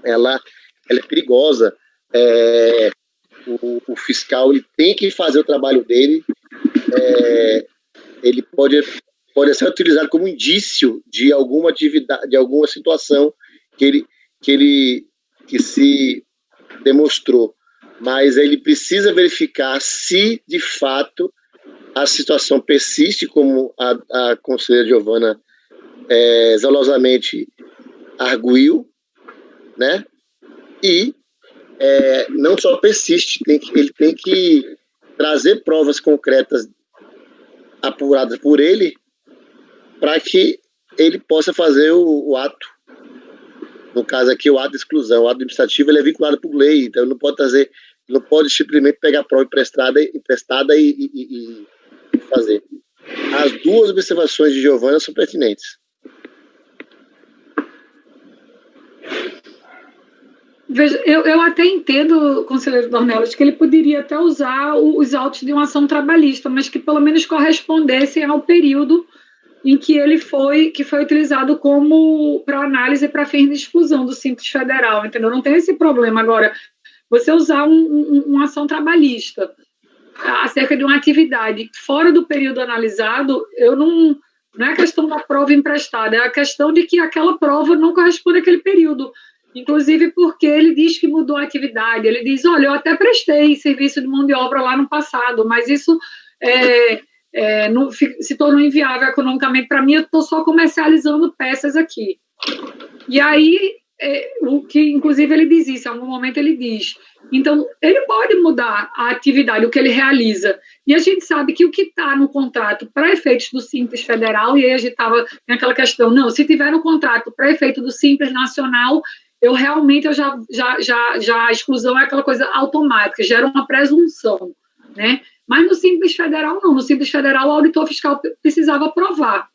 ela é perigosa. O fiscal ele tem que fazer o trabalho dele. Ele pode ser utilizado como indício de alguma atividade, de alguma situação que se demonstrou, mas ele precisa verificar se de fato a situação persiste, como a conselheira Giovana zelosamente arguiu, né? E não só persiste, ele tem que trazer provas concretas apuradas por ele para que ele possa fazer o ato. No caso aqui, o ato de exclusão, o ato administrativo, ele é vinculado por lei, então ele não pode simplesmente pegar a prova emprestada e fazer. As duas observações de Giovana são pertinentes. Veja, eu até entendo, conselheiro Dornelas, que ele poderia até usar os autos de uma ação trabalhista, mas que pelo menos correspondessem ao período em que que foi utilizado como para análise para fins de exclusão do Simples Federal, entendeu? Não tem esse problema. Agora, você usar uma ação trabalhista acerca de uma atividade fora do período analisado, não é a questão da prova emprestada, é a questão de que aquela prova não corresponde àquele período. Inclusive porque ele diz que mudou a atividade, ele diz, olha, eu até prestei serviço de mão de obra lá no passado, mas isso se tornou inviável economicamente para mim, eu estou só comercializando peças aqui. E aí, o que inclusive ele diz isso, em algum momento ele diz, então ele pode mudar a atividade, o que ele realiza, e a gente sabe que o que está no contrato para efeitos do Simples Federal, e aí a gente estava naquela questão, não, se tiver no contrato para efeito do Simples Nacional, a exclusão é aquela coisa automática, gera uma presunção, né? Mas no Simples Federal, não. No Simples Federal, o auditor fiscal precisava provar.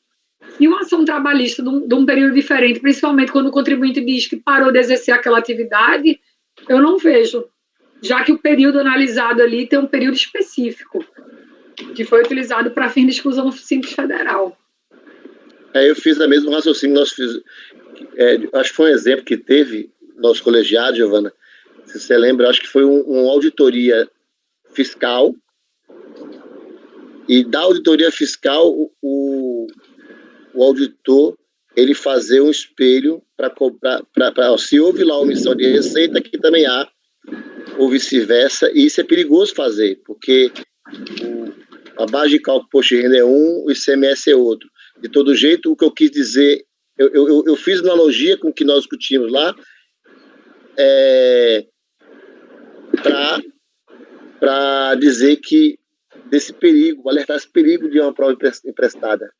E uma ação trabalhista de um período diferente, principalmente quando o contribuinte diz que parou de exercer aquela atividade, eu não vejo, já que o período analisado ali tem um período específico, que foi utilizado para fim de exclusão no Simples Federal. Eu fiz o mesmo raciocínio, acho que foi um exemplo que teve nosso colegiado, Giovana, se você lembra, acho que foi uma auditoria fiscal, e da auditoria fiscal, o auditor, ele fazer um espelho para cobrar, se houve lá omissão de receita, aqui também há, ou vice-versa, e isso é perigoso fazer, porque a base de cálculo posto de renda é um, o ICMS é outro. De todo jeito, o que eu quis dizer, eu fiz analogia com o que nós discutimos lá, para dizer que desse perigo, alertar esse perigo de uma prova emprestada.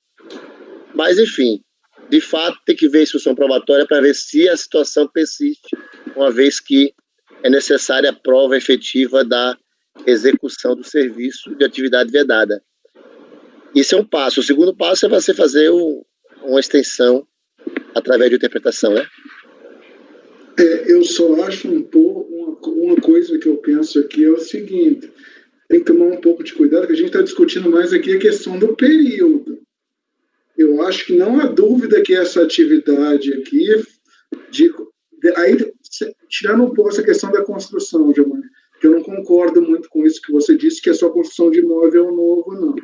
Mas, enfim, de fato, tem que ver a instrução probatória para ver se a situação persiste, uma vez que é necessária a prova efetiva da execução do serviço de atividade vedada. Isso é um passo. O segundo passo é você fazer uma extensão através de interpretação, né? Eu só acho uma coisa que eu penso aqui é o seguinte, tem que tomar um pouco de cuidado, que a gente está discutindo mais aqui a questão do período. Eu acho que não há dúvida que essa atividade aqui, aí tirando um pouco essa questão da construção, Giovanni, porque eu não concordo muito com isso que você disse, que é só construção de imóvel novo, não.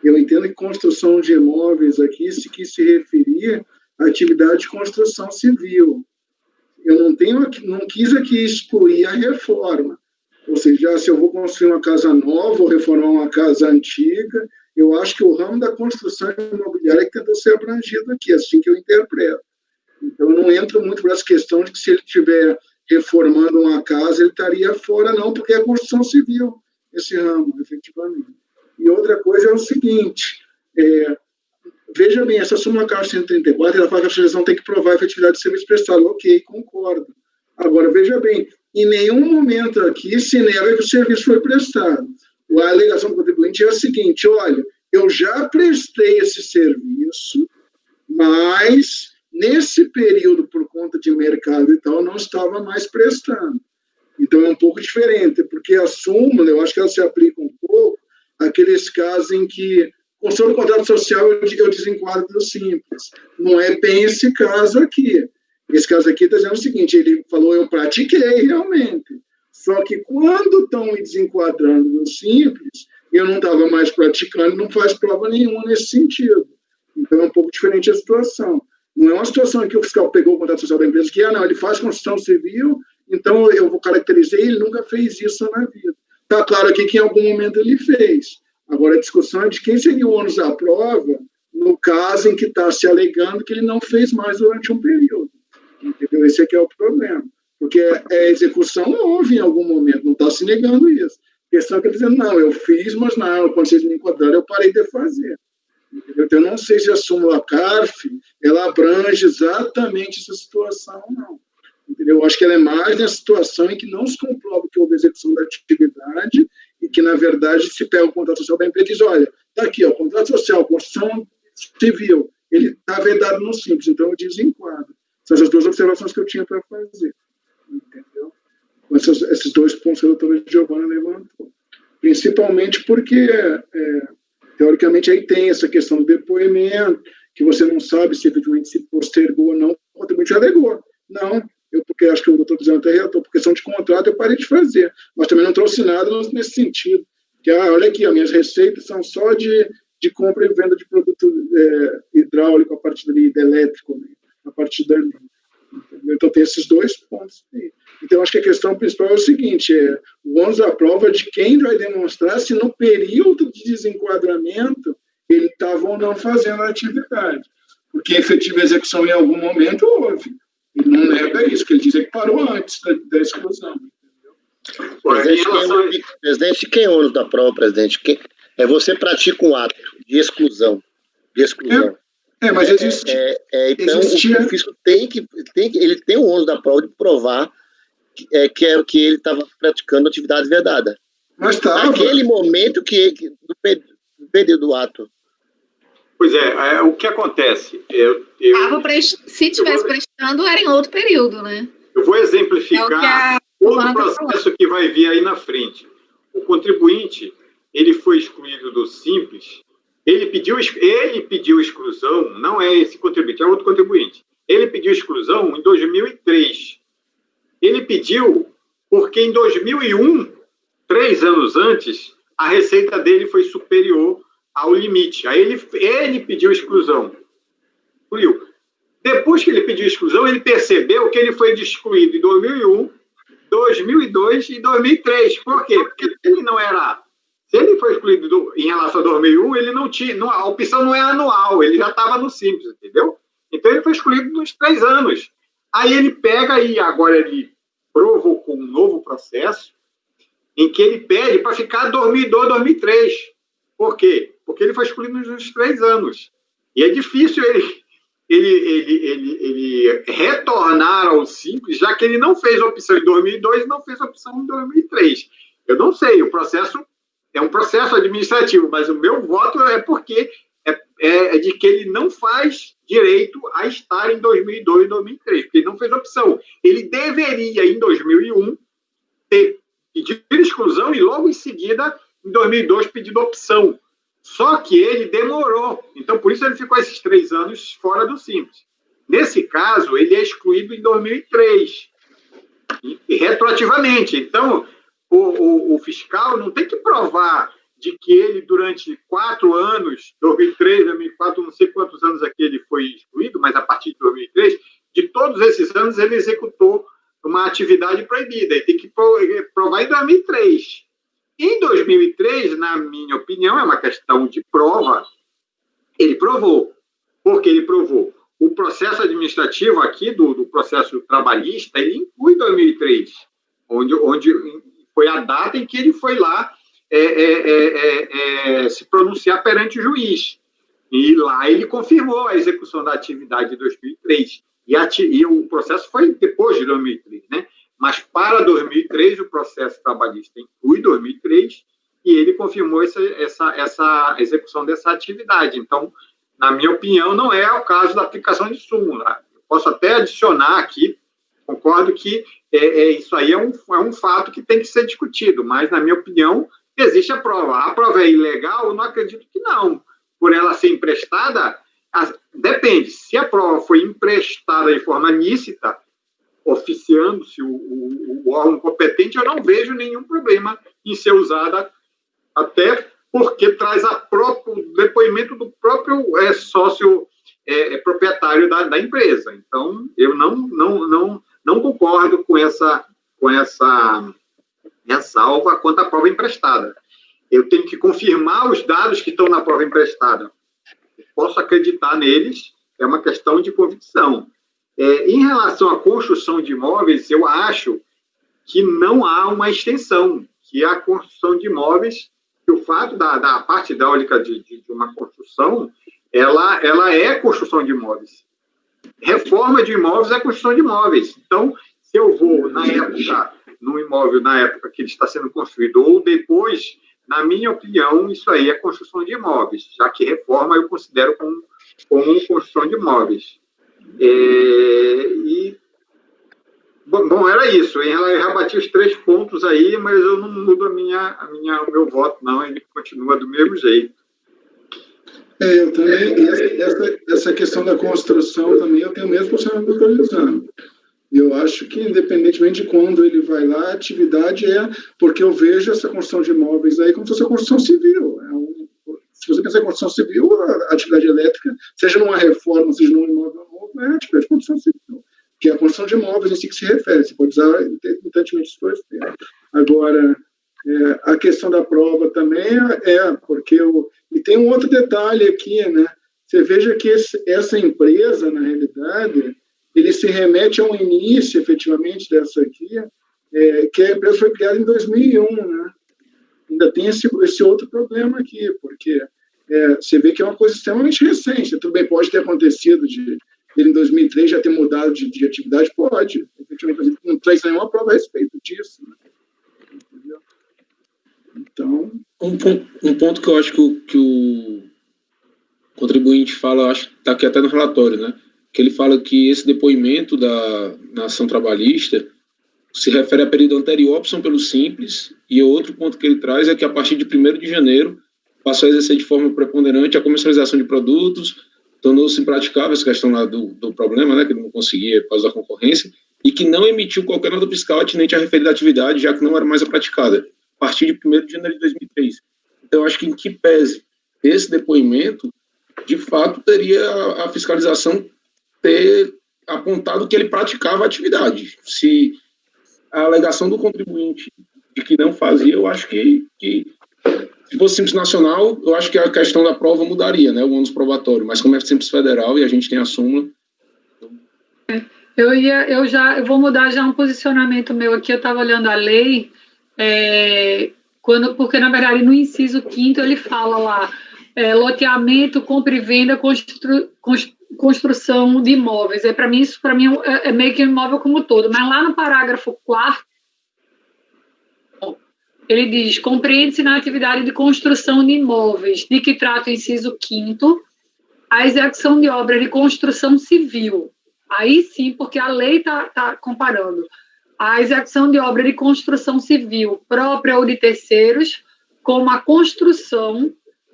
Eu entendo que construção de imóveis aqui se quis se referir à atividade de construção civil. Eu não quis aqui excluir a reforma. Ou seja, se eu vou construir uma casa nova ou reformar uma casa antiga, eu acho que o ramo da construção imobiliária é que tentou ser abrangido aqui, assim que eu interpreto. Então, eu não entro muito por essa questão de que se ele estiver reformando uma casa, ele estaria fora, não, porque é construção civil, esse ramo, efetivamente. E outra coisa é o seguinte, veja bem, essa súmula CAR 134, ela fala que a associação tem que provar a efetividade do serviço prestado. Ok, concordo. Agora, veja bem, em nenhum momento aqui se nega que o serviço foi prestado. A alegação do contribuinte é a seguinte, olha, eu já prestei esse serviço, mas nesse período, por conta de mercado e tal, não estava mais prestando. Então, é um pouco diferente, porque a súmula, eu acho que ela se aplica um pouco àqueles casos em que, com sobre o contrato social, eu desenquadro do simples. Não é bem esse caso aqui. Esse caso aqui está dizendo o seguinte, ele falou, eu pratiquei realmente, só que quando estão me desenquadrando no simples, eu não estava mais praticando, não faz prova nenhuma nesse sentido. Então, é um pouco diferente a situação. Não é uma situação em que o fiscal pegou o contrato social da empresa, que, não, ele faz construção civil, então eu vou caracterizar, ele nunca fez isso na vida. Está claro aqui que em algum momento ele fez. Agora, a discussão é de quem seria o ônus da prova, no caso em que está se alegando que ele não fez mais durante um período. Entendeu? Esse aqui é o problema. Porque a execução houve em algum momento, não está se negando isso. A questão é que ele dizendo, não, eu fiz, mas não, quando vocês me enquadraram, eu parei de fazer. Entendeu? Então, eu não sei se a súmula CARF, ela abrange exatamente essa situação, não. Entendeu? Eu acho que ela é mais na situação em que não se comprova que houve execução da atividade e que, na verdade, se pega o contrato social da empresa e diz, olha, está aqui, o contrato social, construção civil, ele está vedado no simples, então eu desenquadro. São essas duas observações que eu tinha para fazer. Entendeu? Com esses dois pontos que a doutora Giovana levantou. Principalmente porque, teoricamente, aí tem essa questão do depoimento, que você não sabe se efetivamente se postergou ou não, o contribuinte alegou. Não, porque acho que o doutor dizendo até relatou, por questão de contrato eu parei de fazer, mas também não trouxe nada nesse sentido. Que, olha aqui, as minhas receitas são só de compra e venda de produto hidráulico a partir dali, de elétrico, né, a partir dali. Entendeu? Então, tem esses dois pontos aí. Então, acho que a questão principal é o seguinte, o ônus da prova de quem vai demonstrar se no período de desenquadramento ele estava ou não fazendo a atividade. Porque efetiva execução em algum momento houve. Ele não nega isso, que ele diz que parou antes da exclusão. Presidente, quem é o ônus da prova, presidente? Você pratica um ato de exclusão. Mas existe. Então, o fisco ele tem o ônus da prova de provar que ele estava praticando atividade vedada. Mas estava. Naquele momento do período do ato. Pois o que acontece? Se tivesse prestando, era em outro período, né? Eu vou exemplificar outro processo que vai vir aí na frente. O contribuinte, ele foi excluído do Simples, ele pediu exclusão, não é esse contribuinte, é outro contribuinte. Ele pediu exclusão em 2003. Ele pediu porque em 2001, 3 anos antes, a receita dele foi superior ao limite. Aí ele pediu exclusão. Excluiu. Depois que ele pediu exclusão, ele percebeu que ele foi excluído em 2001, 2002 e 2003. Por quê? Porque ele não era... Se ele foi excluído em relação a 2001, ele não tinha... a opção não é anual, ele já estava no Simples, entendeu? Então, ele foi excluído nos 3 anos. Aí ele pega e agora ele provocou um novo processo em que ele pede para ficar 2002, 2003. Por quê? Porque ele foi excluído nos 3 anos. E é difícil ele retornar ao Simples, já que ele não fez opção em 2002 e não fez opção em 2003. Eu não sei, o processo é um processo administrativo, mas o meu voto é porque é de que ele não faz direito a estar em 2002 e 2003, porque ele não fez opção. Ele deveria, em 2001, ter pedido exclusão e logo em seguida, em 2002, pedido opção. Só que ele demorou. Então, por isso ele ficou esses 3 anos fora do Simples. Nesse caso, ele é excluído em 2003. E retroativamente. Então, o fiscal não tem que provar de que ele, durante 4 anos, 2003, 2004, não sei quantos anos aqui ele foi excluído, mas a partir de 2003, de todos esses anos ele executou uma atividade proibida. Ele tem que provar em 2003. Em 2003, na minha opinião, é uma questão de prova, ele provou. Por que ele provou? O processo administrativo aqui, do processo trabalhista, ele inclui 2003, onde foi a data em que ele foi lá se pronunciar perante o juiz. E lá ele confirmou a execução da atividade de 2003. E o processo foi depois de 2003, né? Mas para 2003, o processo trabalhista inclui 2003 e ele confirmou essa execução dessa atividade. Então, na minha opinião, não é o caso da aplicação de súmula. Eu posso até adicionar aqui, concordo que isso aí é um fato que tem que ser discutido, mas, na minha opinião, existe a prova. A prova é ilegal? Eu não acredito que não. Por ela ser emprestada, depende. Se a prova foi emprestada de forma lícita, oficiando-se o órgão competente, eu não vejo nenhum problema em ser usada, até porque traz o depoimento do próprio sócio proprietário da empresa. Então, eu não concordo com essa ressalva quanto à prova emprestada. Eu tenho que confirmar os dados que estão na prova emprestada. Posso acreditar neles, é uma questão de convicção. Em relação à construção de imóveis, eu acho que não há uma extensão, que a construção de imóveis, que o fato da parte hidráulica de uma construção, ela é construção de imóveis. Reforma de imóveis é construção de imóveis. Então, se eu vou, no imóvel, na época que ele está sendo construído, ou depois, na minha opinião, isso aí é construção de imóveis, já que reforma eu considero como construção de imóveis. Bom, era isso. Eu já bati os 3 pontos aí, mas eu não mudo o meu voto, não. Ele continua do mesmo jeito. Eu também, essa questão da construção também, eu tenho o mesmo posicionamento do Lisandro. Eu acho que, independentemente de quando ele vai lá, a atividade porque eu vejo essa construção de imóveis aí como se fosse a construção civil. Se você pensar em construção civil, a atividade elétrica, seja numa reforma, seja num imóvel novo, é a atividade de construção civil, que é a construção de imóveis em si que se refere. Você pode usar intermittentemente os 2 termos. Agora, a questão da prova também porque e tem um outro detalhe aqui, né? Você veja que essa empresa, na realidade, ele se remete ao início, efetivamente, dessa aqui, que a empresa foi criada em 2001, né? Ainda tem esse outro problema aqui, porque você vê que é uma coisa extremamente recente. Tudo bem, pode ter acontecido ele em 2003 já ter mudado de atividade, pode. Efetivamente, não traz nenhuma prova a respeito disso, né? Entendeu? Então... Um ponto que eu acho que o contribuinte fala, acho que está aqui até no relatório, né? Que ele fala que esse depoimento na ação trabalhista se refere a período anterior à opção pelo Simples, e outro ponto que ele traz é que a partir de 1º de janeiro passou a exercer de forma preponderante a comercialização de produtos, tornou-se impraticável essa questão lá do problema, né, que ele não conseguia por causa da concorrência, e que não emitiu qualquer nota fiscal atinente à referida atividade, já que não era mais praticada, a partir de 1º de janeiro de 2003. Então, eu acho que em que pese esse depoimento, de fato, teria a fiscalização ter apontado que ele praticava a atividade. Se a alegação do contribuinte de que não fazia, eu acho que se fosse Simples Nacional, eu acho que a questão da prova mudaria, né, o ônus probatório, mas como é Simples Federal e a gente tem a súmula... Eu vou mudar já um posicionamento meu aqui, eu estava olhando a lei, porque, na verdade, no inciso 5º ele fala lá, loteamento, compra e venda, construção de imóveis. Isso para mim é meio que um imóvel como todo, mas lá no parágrafo 4º, ele diz, compreende-se na atividade de construção de imóveis, de que trata o inciso 5º, a execução de obra de construção civil. Aí sim, porque a lei está comparando a execução de obra de construção civil própria ou de terceiros, como a construção,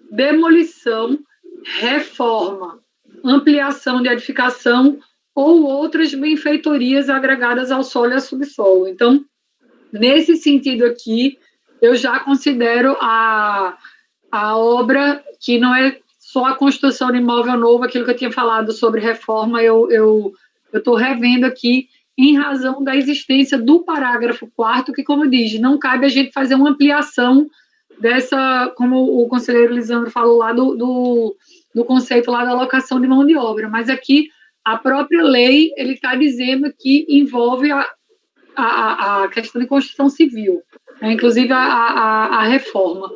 demolição, reforma, ampliação de edificação ou outras benfeitorias agregadas ao solo e ao subsolo. Então, Nesse sentido aqui, eu já considero a obra que não é só a construção de imóvel novo, aquilo que eu tinha falado sobre reforma, eu estou revendo aqui em razão da existência do parágrafo 4º, que, como diz, não cabe a gente fazer uma ampliação dessa, como o conselheiro Lisandro falou lá, do conceito lá da alocação de mão de obra, mas aqui a própria lei, ele está dizendo que envolve a questão de construção civil, né, inclusive a reforma.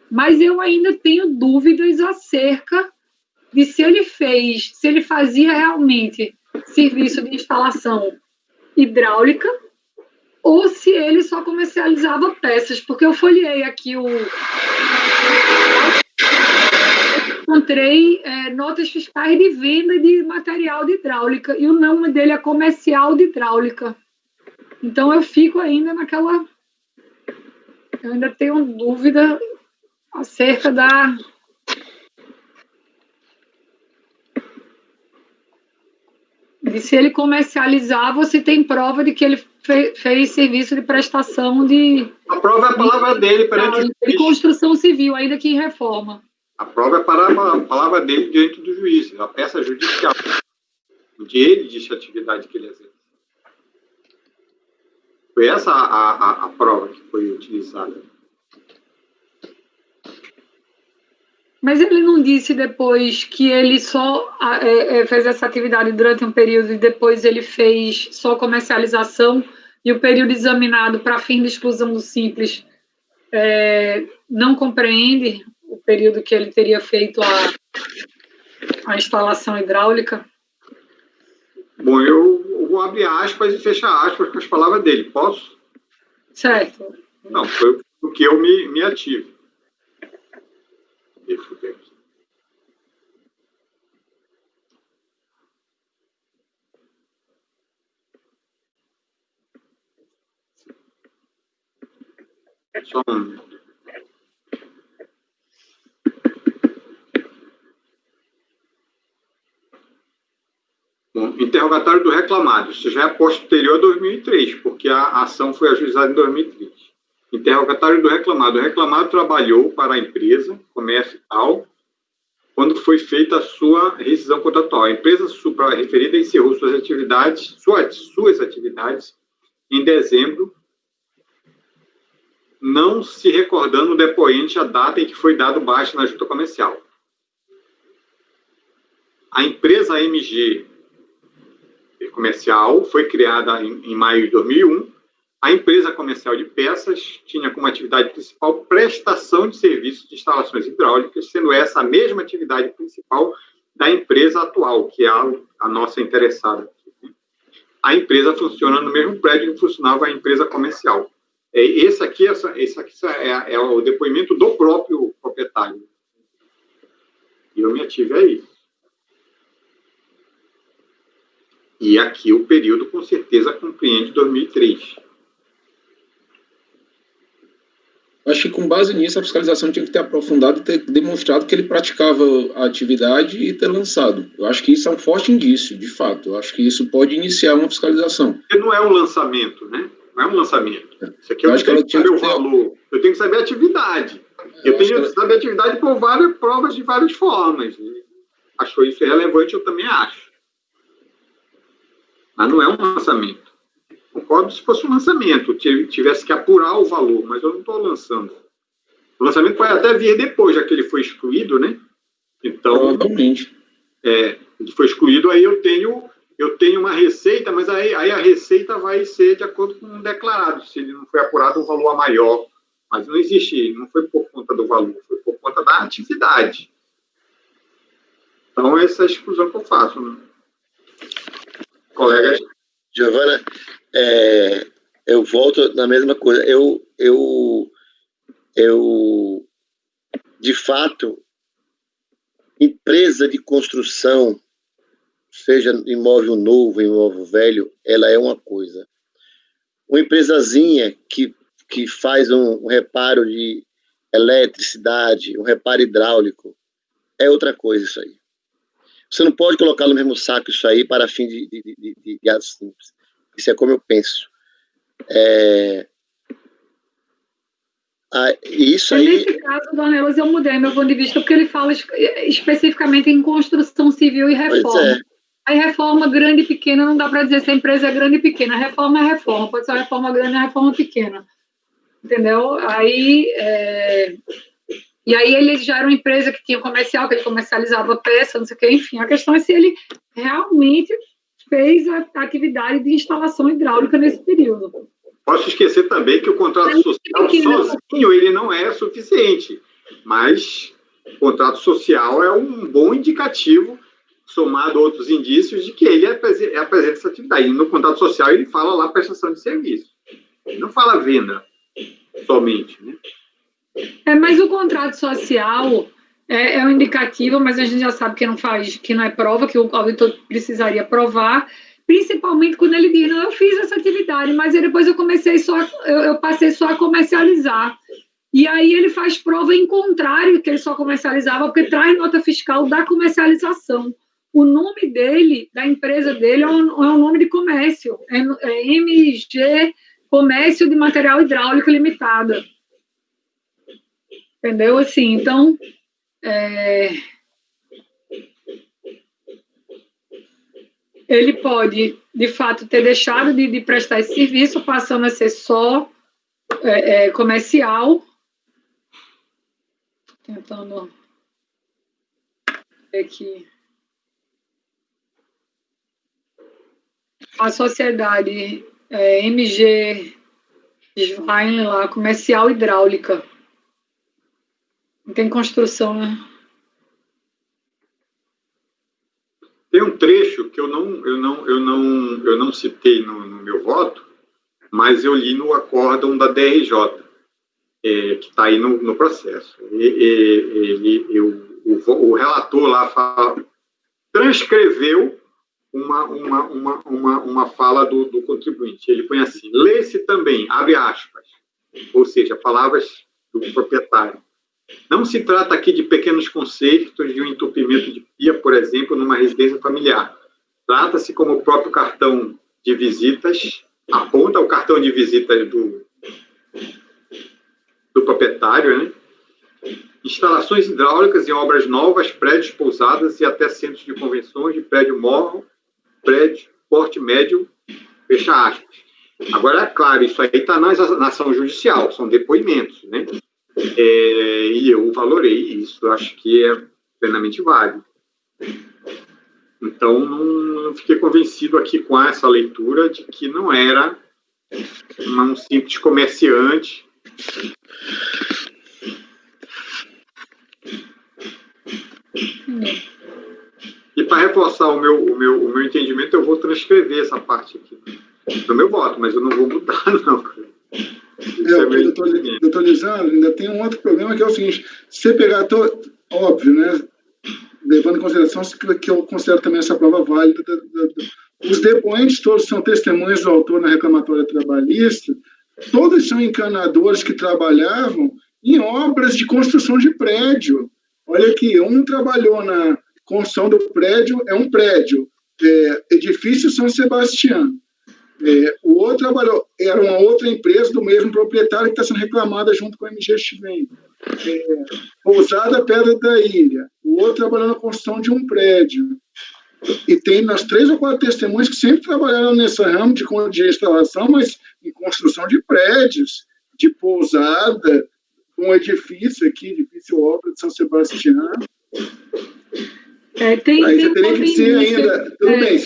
Mas eu ainda tenho dúvidas acerca de se ele fazia realmente serviço de instalação hidráulica ou se ele só comercializava peças, porque eu folhei aqui encontrei notas fiscais de venda de material de hidráulica, e o nome dele é comercial de hidráulica. Então eu fico ainda naquela... Eu ainda tenho dúvida acerca de se ele comercializava ou se tem prova de que ele fez serviço de prestação de... A prova é a palavra dele perante o juiz. De construção civil, ainda que em reforma. A prova é a palavra dele diante do juiz, a peça judicial, onde ele diz a atividade que ele exerce. Foi essa a prova que foi utilizada. Mas ele não disse depois que ele só fez essa atividade durante um período e depois ele fez só comercialização, e o período examinado para fim de exclusão do simples não compreende o período que ele teria feito a instalação hidráulica? Bom, eu vou abrir aspas e fechar aspas com as palavras dele. Posso? Certo. Não, foi o que eu me ativo. Deixa eu ver aqui. Só um minuto. Bom, interrogatório do reclamado. Isso já é posterior a 2003, porque a ação foi ajuizada em 2003. Interrogatório do reclamado. O reclamado trabalhou para a empresa, comércio e tal, quando foi feita a sua rescisão contratual. A empresa supra-referida encerrou suas atividades em dezembro, não se recordando o depoente a data em que foi dado baixa na junta comercial. A empresa MG Comercial foi criada em maio de 2001. A empresa comercial de peças tinha como atividade principal prestação de serviços de instalações hidráulicas, sendo essa a mesma atividade principal da empresa atual, que é a nossa interessada. A empresa funciona no mesmo prédio que funcionava a empresa comercial. Esse aqui é o depoimento do próprio proprietário. E eu me ative a isso. E aqui o período, com certeza, compreende 2003. Acho que, com base nisso, a fiscalização tinha que ter aprofundado e ter demonstrado que ele praticava a atividade e ter lançado. Eu acho que isso é um forte indício, de fato. Eu acho que isso pode iniciar uma fiscalização. Porque não é um lançamento, né? Não é um lançamento. Isso aqui eu não tenho que saber o valor. Eu tenho que saber a atividade. Eu tenho que saber a atividade por várias provas de várias formas. Achou isso relevante, eu também acho. Mas não é um lançamento. Concordo se fosse um lançamento, tivesse que apurar o valor, mas eu não estou lançando. O lançamento pode até vir depois, já que ele foi excluído, né? Então, provavelmente. Ele foi excluído, aí eu tenho uma receita, mas aí a receita vai ser de acordo com o declarado, se ele não foi apurado um valor maior. Mas não existe, não foi por conta do valor, foi por conta da atividade. Então, essa é a exclusão que eu faço, né? Colegas. Giovana, eu volto na mesma coisa. Eu de fato, empresa de construção, seja imóvel novo, imóvel velho, ela é uma coisa. Uma empresazinha que faz um reparo de eletricidade, um reparo hidráulico, é outra coisa isso aí. Você não pode colocar no mesmo saco isso aí para fim de atos simples. Isso é como eu penso. Isso aí... Nesse caso, Dona Elas, eu mudei meu ponto de vista, porque ele fala especificamente em construção civil e reforma. Pois é. Aí reforma grande e pequena, não dá para dizer se a empresa é grande e pequena. Reforma é reforma, pode ser uma reforma grande ou uma reforma pequena. Entendeu? Aí, e aí ele já era uma empresa que tinha comercial, que ele comercializava peça, não sei o quê, enfim. A questão é se ele realmente fez a atividade de instalação hidráulica nesse período. Posso esquecer também que o contrato social sozinho ele não é suficiente, mas o contrato social é um bom indicativo, somado a outros indícios, de que ele apresenta essa atividade. E no contrato social ele fala lá prestação de serviço. Ele não fala venda somente, né? Mas o contrato social é um indicativo, mas a gente já sabe que não é prova, que o auditor precisaria provar, principalmente quando ele diz, não, eu fiz essa atividade, mas depois eu passei só a comercializar. E aí ele faz prova em contrário, que ele só comercializava, porque traz nota fiscal da comercialização. O nome dele, da empresa dele, é um nome de comércio, é MG Comércio de Material Hidráulico Limitada. Entendeu? Assim, então, ele pode, de fato, ter deixado de prestar esse serviço, passando a ser só comercial. Tentando ver aqui. A sociedade MG Schwein lá, comercial hidráulica. Não tem construção, né? Tem um trecho que eu não citei no meu voto, mas eu li no acórdão da DRJ, que está aí no processo. O relator lá transcreveu uma fala do contribuinte. Ele põe assim: lê-se também, abre aspas, ou seja, palavras do proprietário. Não se trata aqui de pequenos consertos de um entupimento de pia, por exemplo, numa residência familiar. Trata-se, como o próprio cartão de visitas aponta, o cartão de visitas do proprietário, né? Instalações hidráulicas em obras novas, prédios, pousadas e até centros de convenções de prédio morro, prédio, porte médio, fecha aspas. Agora, é claro, isso aí está na ação judicial, são depoimentos, né? E eu valorei isso, acho que é plenamente válido. Então, não fiquei convencido aqui com essa leitura de que não era um simples comerciante. E para reforçar o meu entendimento, eu vou transcrever essa parte aqui no meu voto, mas eu não vou mudar, não. Doutor Lisandro, ainda tem um outro problema, que é o seguinte: se você pegar, óbvio, né, levando em consideração que eu considero também essa prova válida, os depoentes todos são testemunhas do autor na reclamatória trabalhista, todos são encanadores que trabalhavam em obras de construção de prédio. Olha aqui, um trabalhou na construção do prédio, é um prédio, edifício São Sebastião. O outro trabalhou, era uma outra empresa do mesmo proprietário que está sendo reclamada junto com a MG Schwein. Pousada Pedra da Ilha. O outro trabalhou na construção de um prédio. E tem nas 3 ou 4 testemunhas que sempre trabalharam nesse ramo de instalação, mas em construção de prédios, de pousada, um edifício aqui, edifício obra de São Sebastião. Aí você teria que dizer ainda, tudo bem,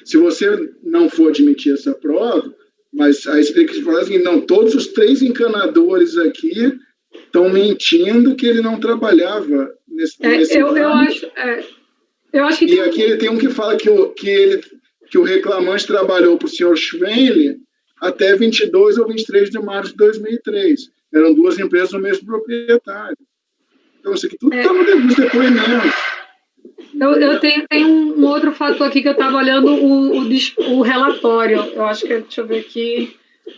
se você não for admitir essa prova, mas aí você tem que falar assim, não, todos os 3 encanadores aqui estão mentindo que ele não trabalhava nesse eu acho que e aqui ele tem um que fala que o reclamante trabalhou para o senhor Schwein até 22 ou 23 de março de 2003. Eram 2 empresas do mesmo proprietário. Então, isso aqui tudo está nos depoimentos. Eu tenho um outro fator aqui que eu estava olhando, o relatório. Eu acho que, deixa eu ver aqui,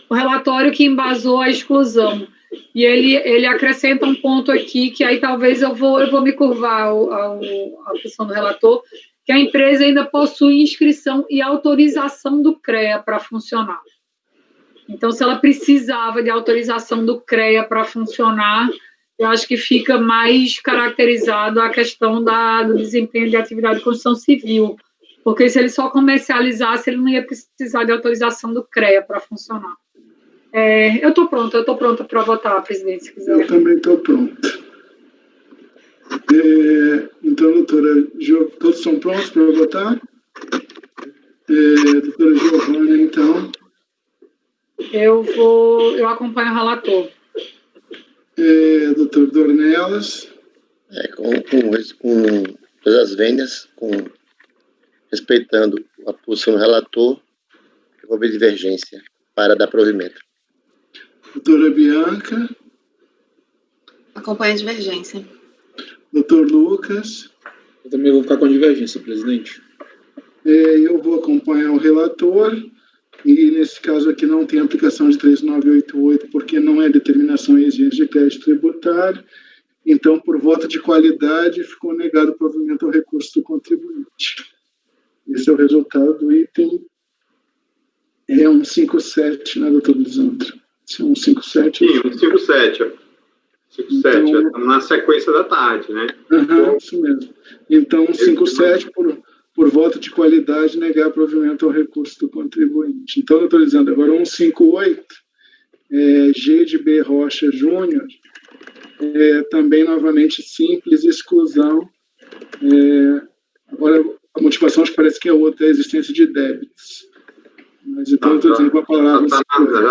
o relatório que embasou a exclusão. E ele acrescenta um ponto aqui, que aí talvez eu vou me curvar à questão do relator, que a empresa ainda possui inscrição e autorização do CREA para funcionar. Então, se ela precisava de autorização do CREA para funcionar, eu acho que fica mais caracterizado a questão do desempenho de atividade de construção civil, porque se ele só comercializasse, ele não ia precisar de autorização do CREA para funcionar. Eu estou pronta para votar, presidente, se quiser. Eu também estou pronta. Então, doutora, todos são prontos para votar? Doutora Giovana, então. Eu acompanho o relator. Doutor Dornelas. Com todas as vênias, respeitando a posição do relator, eu vou ver divergência para dar provimento. Doutora Bianca. Acompanha a divergência. Doutor Lucas. Eu também vou ficar com a divergência, presidente. Eu vou acompanhar o relator, e nesse caso aqui não tem aplicação de 3988, porque não é determinação e exigência de crédito tributário. Então, por voto de qualidade, ficou negado o provimento ao recurso do contribuinte. Esse é o resultado do item 157, né, doutor Lisandro? Esse é 157? Sim, 157. 57, já estamos na sequência da tarde, né? Isso mesmo. Então, 157, por voto de qualidade, negar provimento ao recurso do contribuinte. Então, doutor Lisandro, agora 158, G de B Rocha Júnior, também novamente simples, exclusão. Agora, a motivação acho que parece que é outra, é a existência de débitos. Mas então, eu estou dizendo com a palavra... Já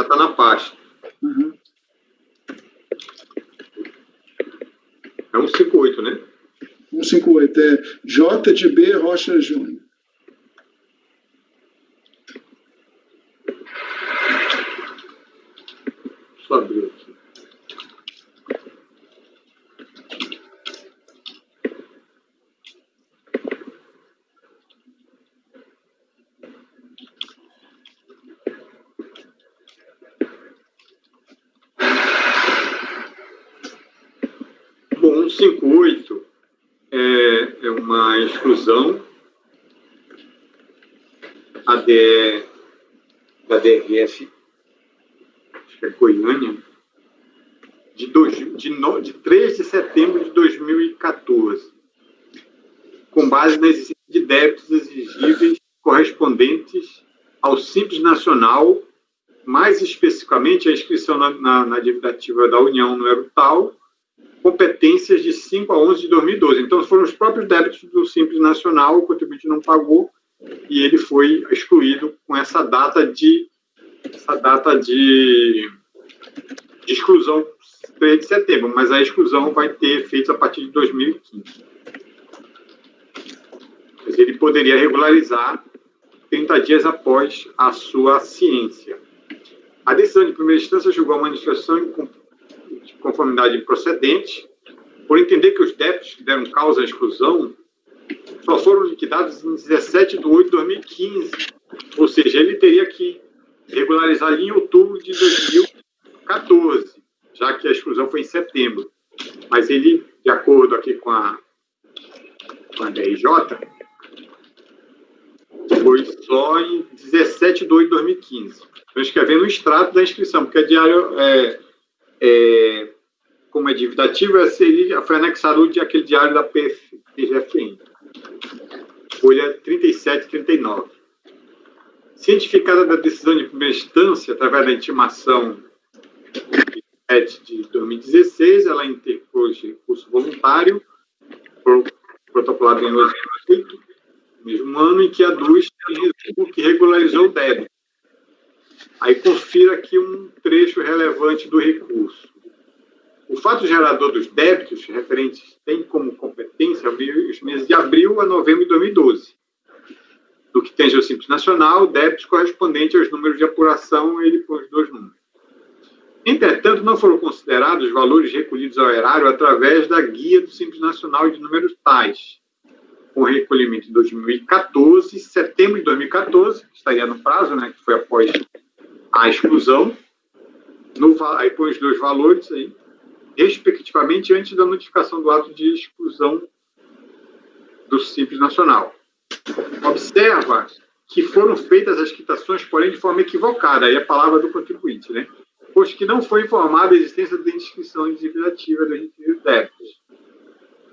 está na pasta. É 158, né? 158, J de B Rocha Júnior. Deixa eu abrir aqui. Bom, 158 é uma exclusão da DRF, acho que é Goiânia, de 3 de setembro de 2014, com base na existência de débitos exigíveis correspondentes ao Simples Nacional, mais especificamente a inscrição na dívida ativa da União número tal, competências de 5 a 11 de 2012. Então, foram os próprios débitos do Simples Nacional, o contribuinte não pagou, e ele foi excluído com essa data de exclusão 3 de setembro, mas a exclusão vai ter efeitos a partir de 2015. Mas ele poderia regularizar 30 dias após a sua ciência. A decisão de primeira instância julgou a manifestação de conformidade improcedente, por entender que os débitos que deram causa à exclusão só foram liquidados em 17 de 8 de 2015, ou seja, ele teria que regularizar ali em outubro de 2014, já que a exclusão foi em setembro. Mas ele, de acordo aqui com a DRJ, foi só em 17 de 8 de 2015. Estou escrevendo o extrato da inscrição, porque como é dívida ativa, foi anexado aquele diário da PGFN. Folha 37 e 39. Cientificada da decisão de primeira instância, através da intimação 7 de 2016, ela interpôs recurso voluntário, protocolado em 8, mesmo ano em que a DUS tem resumo que regularizou o débito. Aí confira aqui um trecho relevante do recurso. O fato gerador dos débitos referentes tem como competência os meses de abril a novembro de 2012. Do que tange ao Simples Nacional, débitos correspondentes aos números de apuração, ele põe os dois números. Entretanto, não foram considerados os valores recolhidos ao erário através da guia do Simples Nacional de números tais, com recolhimento em 2014, setembro de 2014, que estaria no prazo, né, que foi após a exclusão, aí põe os dois valores aí, respectivamente, antes da notificação do ato de exclusão do Simples Nacional. Observa que foram feitas as quitações, porém de forma equivocada, aí a palavra do contribuinte, né? Posto que não foi informada a existência da inscrição indicativa dos débitos.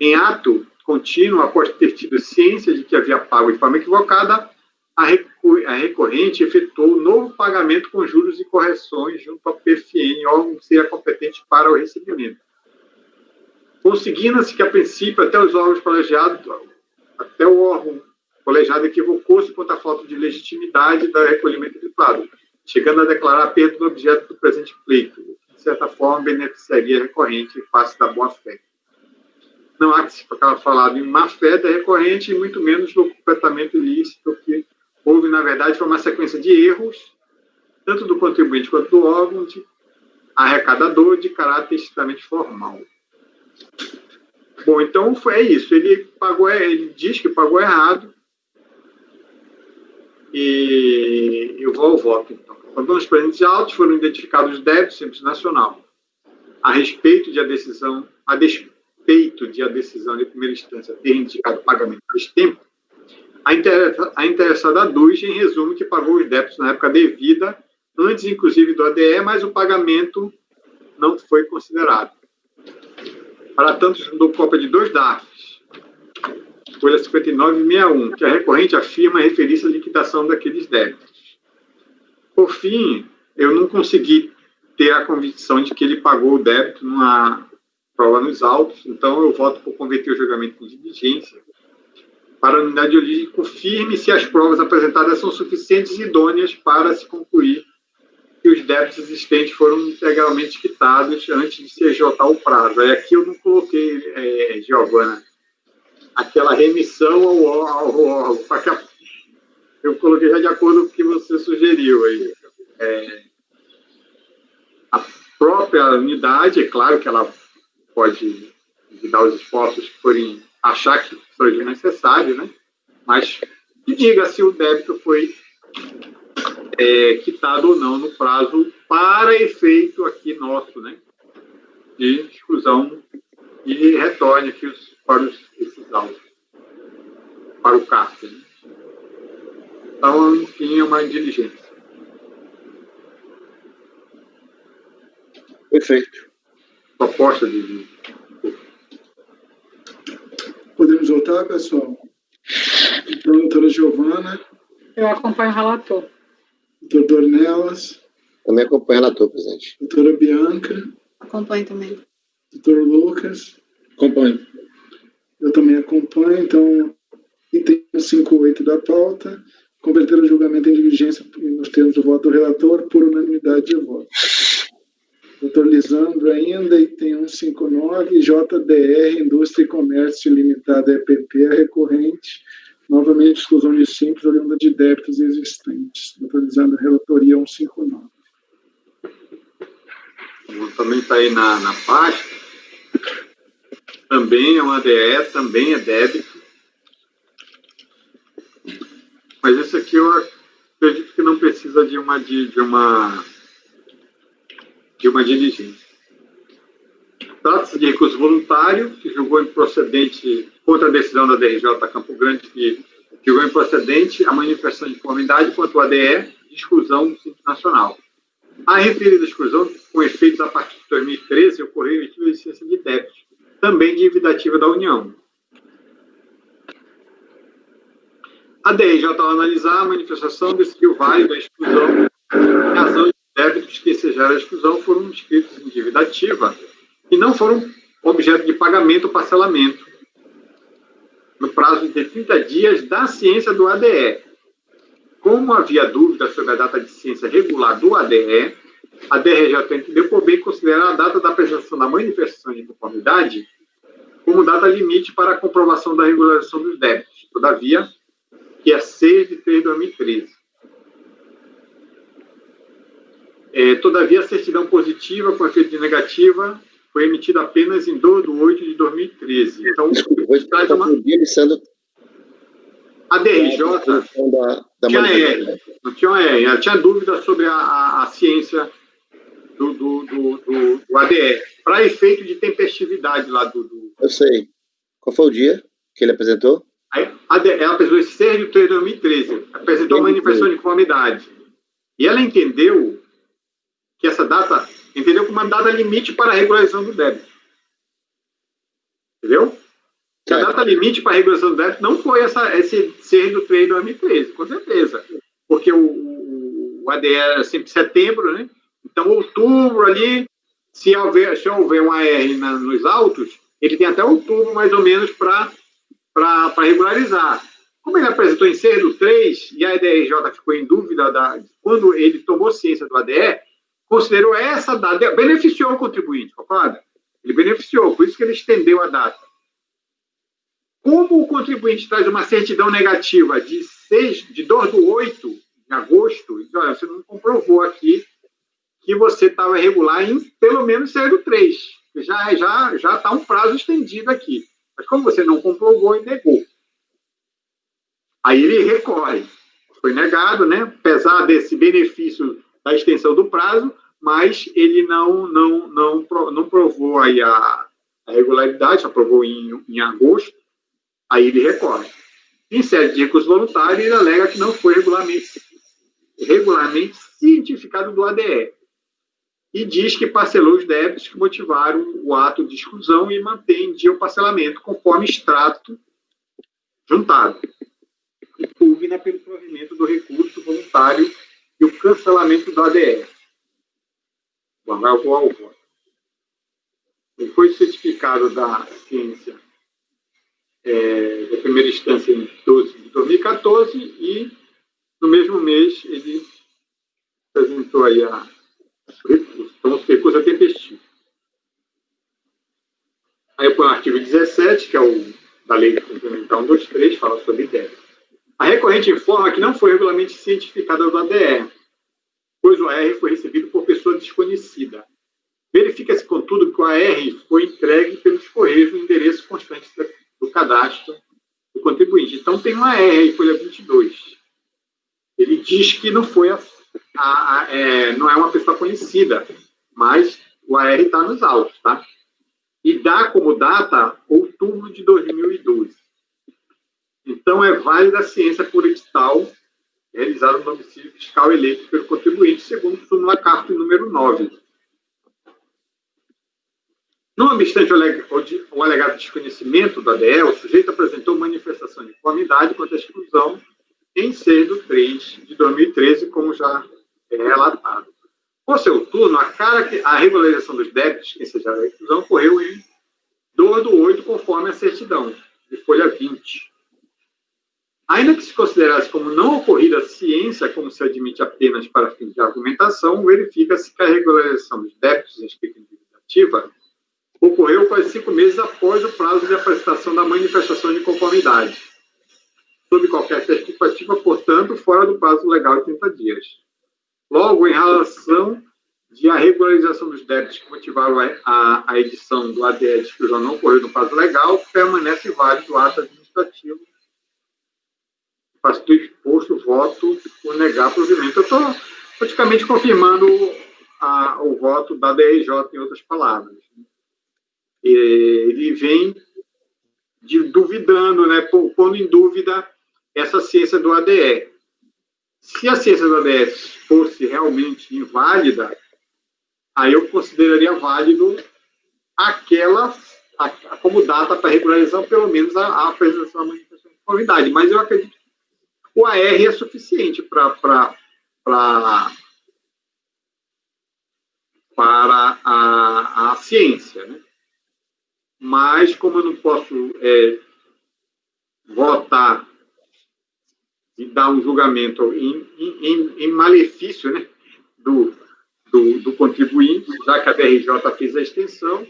Em ato contínuo, após ter tido ciência de que havia pago de forma equivocada, a recorrente efetuou novo pagamento com juros e correções junto ao PFN, órgão que seria competente para o recebimento. Conseguindo-se que, a princípio, até o órgão colegiado equivocou-se quanto à falta de legitimidade do recolhimento efetuado, chegando a declarar a perda do objeto do presente pleito, o que, de certa forma, beneficiaria a recorrente em face da boa-fé. Não há que se falar em má-fé da recorrente, e muito menos do completamento ilícito, que houve, na verdade, foi uma sequência de erros, tanto do contribuinte quanto do órgão de arrecadador, de caráter estritamente formal. Bom, então é isso. Ele diz que pagou errado, e eu vou ao voto, então. Quando os presentes autos foram identificados os débitos Simples Nacional, a despeito de a decisão de primeira instância ter indicado o pagamento por esse tempo, a interessada aduz, em resumo, que pagou os débitos na época devida, antes, inclusive, do ADE, mas o pagamento não foi considerado. Para tanto, dou cópia de 2 DAFs, folha 59 e 61, que a recorrente afirma referir-se à liquidação daqueles débitos. Por fim, eu não consegui ter a convicção de que ele pagou o débito numa prova nos autos, então eu voto por converter o julgamento em diligência para a unidade de origem, confirme se as provas apresentadas são suficientes e idôneas para se concluir que os débitos existentes foram integralmente quitados antes de se esgotar o prazo. Aí aqui eu não coloquei, Giovana, aquela remissão ao órgão, eu coloquei já de acordo com o que você sugeriu aí. A própria unidade, é claro que ela pode dar os esforços que forem achar que seja necessário, né? Mas que diga se o débito foi quitado ou não no prazo para efeito aqui nosso, né? De exclusão, e retorne aqui para esses autos, para o CARF. Né? Então, enfim, é uma diligência. Perfeito. Proposta de... Podemos voltar, pessoal? Então, doutora Giovana. Eu acompanho o relator. Doutor Dornelas. Também acompanho o relator, presidente. Doutora Bianca. Acompanho também. Doutor Lucas. Acompanho. Eu também acompanho, então, item 58 da pauta, converter o julgamento em diligência nos termos do voto do relator por unanimidade de votos. Doutor Lisandro ainda, item 159, JDR, Indústria e Comércio Limitada, EPP, a recorrente, novamente exclusão de simples, oriunda de débitos existentes. Doutor Lisandro, relatoria 159. Também está aí na pasta. Também é um ADE, também é débito. Mas esse aqui eu acredito que não precisa de uma diligência. Trata-se de recurso voluntário, que julgou improcedente contra a decisão da DRJ Campo Grande, que julgou improcedente a manifestação de conformidade quanto ao ADE de exclusão do Simples Nacional. A referida exclusão, com efeitos a partir de 2013, ocorreu em licença de débitos, também dívida ativa da União. A DRJ, ao analisar a manifestação, decidiu válido a exclusão, em razão de débitos que ensejaram a exclusão foram inscritos em dívida ativa e não foram objeto de pagamento ou parcelamento, no prazo de 30 dias da ciência do ADE. Como havia dúvida sobre a data de ciência regular do ADE, a DRJ entendeu por bem considerar a data da apresentação da manifestação de conformidade como data limite para a comprovação da regularização dos débitos. Todavia, que é 6 de 3 de 2013. Todavia, a certidão positiva com efeito de negativa foi emitida apenas em 2 de 8 de 2013. Então, a DRJ tinha R, não tinha R. Ela tinha dúvida sobre a ciência do ADE, para efeito de tempestividade lá do... Eu sei. Qual foi o dia que ele apresentou? Aí, ela apresentou esse 6 de 3 de 2013, apresentou a manifestação de conformidade. E ela entendeu que essa data, entendeu como uma data limite para a regularização do débito. Entendeu? Que a data limite para a regulação do débito não foi esse 6 de 3 de 2013, com certeza. Porque o ADE era sempre setembro, né? Então, outubro ali, se houver um AR nos autos, ele tem até outubro, mais ou menos, para regularizar. Como ele apresentou em 6 do 3, e a EDRJ ficou em dúvida, quando ele tomou ciência do ADE, considerou essa data, beneficiou o contribuinte, concorda? Ele beneficiou, por isso que ele estendeu a data. Como o contribuinte traz uma certidão negativa de 2/8 de agosto, olha, você não comprovou aqui que você estava irregular em pelo menos 6 do 3. Já está um prazo estendido aqui. Mas como você não comprovou e negou, aí ele recorre. Foi negado, né? Apesar desse benefício da extensão do prazo, mas ele não provou aí a regularidade, aprovou em agosto, aí ele recorre. Em sede de recurso voluntário, ele alega que não foi regularmente cientificado do ADE. E diz que parcelou os débitos que motivaram o ato de exclusão e mantém em dia o parcelamento, conforme extrato juntado. E pugna pelo provimento do recurso voluntário e o cancelamento do ADE. Bom, eu vou ao voto. Ele foi certificado da ciência da primeira instância em 12 de 2014 e, no mesmo mês, ele apresentou aí o recurso. Então, o recurso é tempestivo. Aí eu ponho o artigo 17, que é o da Lei Complementar 123, fala sobre débito. A recorrente informa que não foi regularmente cientificada do ADR, pois o AR foi recebido por pessoa desconhecida. Verifica-se, contudo, que o AR foi entregue pelos Correios no endereço constante do cadastro do contribuinte. Então, tem um AR aí, folha 22. Ele diz que não foi não é uma pessoa conhecida, mas o AR está nos autos, tá? E dá como data outubro de 2012. Então, é válida a ciência por edital realizado no domicílio fiscal eleito pelo contribuinte, segundo o súmula caput número 9. Não obstante o alegado desconhecimento do ADE, o sujeito apresentou manifestação de conformidade quanto à exclusão em 6 de 3 de 2013, como já é relatado. Por seu turno, a regularização dos débitos que ensejaram a exclusão ocorreu em 2/8, conforme a certidão, de folha 20. Ainda que se considerasse como não ocorrida a ciência, como se admite apenas para fins de argumentação, verifica-se que a regularização dos débitos inscritos em dívida ativa ocorreu quase 5 meses após o prazo de apresentação da manifestação de conformidade, sob qualquer perspectiva, portanto, fora do prazo legal de 30 dias. Logo, em relação à regularização dos débitos que motivaram a edição do ADE de exclusão não ocorreu no prazo legal, permanece válido o ato administrativo. Faço do exposto voto por negar provimento. Eu estou praticamente confirmando o voto da DRJ, em outras palavras. Ele vem duvidando, né, pondo em dúvida essa ciência do ADE. Se a ciência do ADE fosse realmente inválida, aí eu consideraria válido como data para regularização, pelo menos a apresentação da manifestação de conformidade. Mas eu acredito que o AR é suficiente para a ciência, né? Mas, como eu não posso votar e dar um julgamento em malefício, né, do contribuinte, já que a DRJ fez a extensão,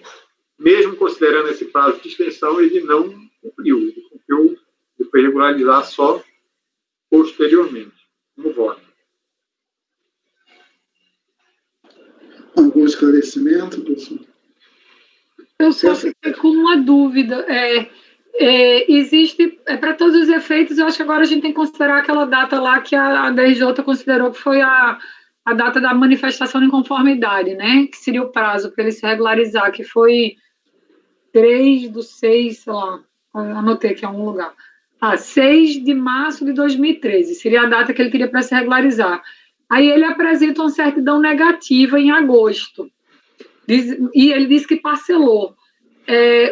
mesmo considerando esse prazo de extensão, ele não cumpriu. Ele foi regularizar só posteriormente. Como voto. Algum esclarecimento, professor? Eu só fiquei com uma dúvida. Existe, para todos os efeitos, eu acho que agora a gente tem que considerar aquela data lá que a DRJ considerou que foi a data da manifestação de inconformidade, né? Que seria o prazo para ele se regularizar, que foi 3/6, sei lá, anotei aqui em algum lugar. 6 de março de 2013, seria a data que ele queria para se regularizar. Aí ele apresenta uma certidão negativa em agosto, e ele diz que parcelou.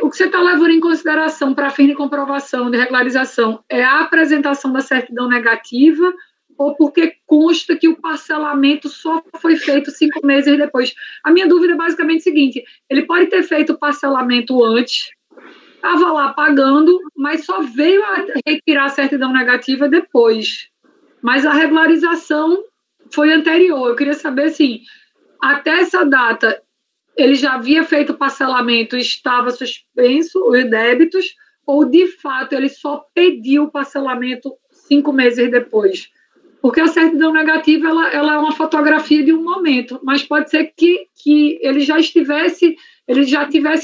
O que você está levando em consideração para fim de comprovação de regularização é a apresentação da certidão negativa ou porque consta que o parcelamento só foi feito 5 meses depois? A minha dúvida é basicamente o seguinte: ele pode ter feito o parcelamento antes, estava lá pagando, mas só veio a retirar a certidão negativa depois. Mas a regularização foi anterior. Eu queria saber, assim, até essa data, ele já havia feito o parcelamento e estava suspenso os débitos, ou, de fato, ele só pediu o parcelamento 5 meses depois? Porque a certidão negativa ela é uma fotografia de um momento, mas pode ser que ele já tivesse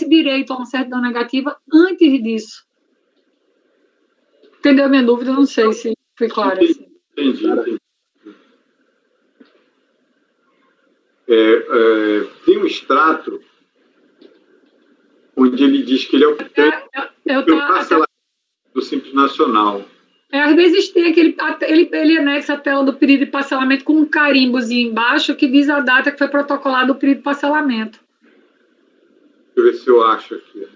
direito a uma certidão negativa antes disso. Entendeu a minha dúvida? Não sei se foi claro. Assim. Entendi. Tem um extrato onde ele diz que ele é o parcelamento do Simples Nacional. Às vezes tem ele anexa a tela do pedido de parcelamento com um carimbozinho embaixo que diz a data que foi protocolado o pedido de parcelamento. Deixa eu ver se eu acho aqui.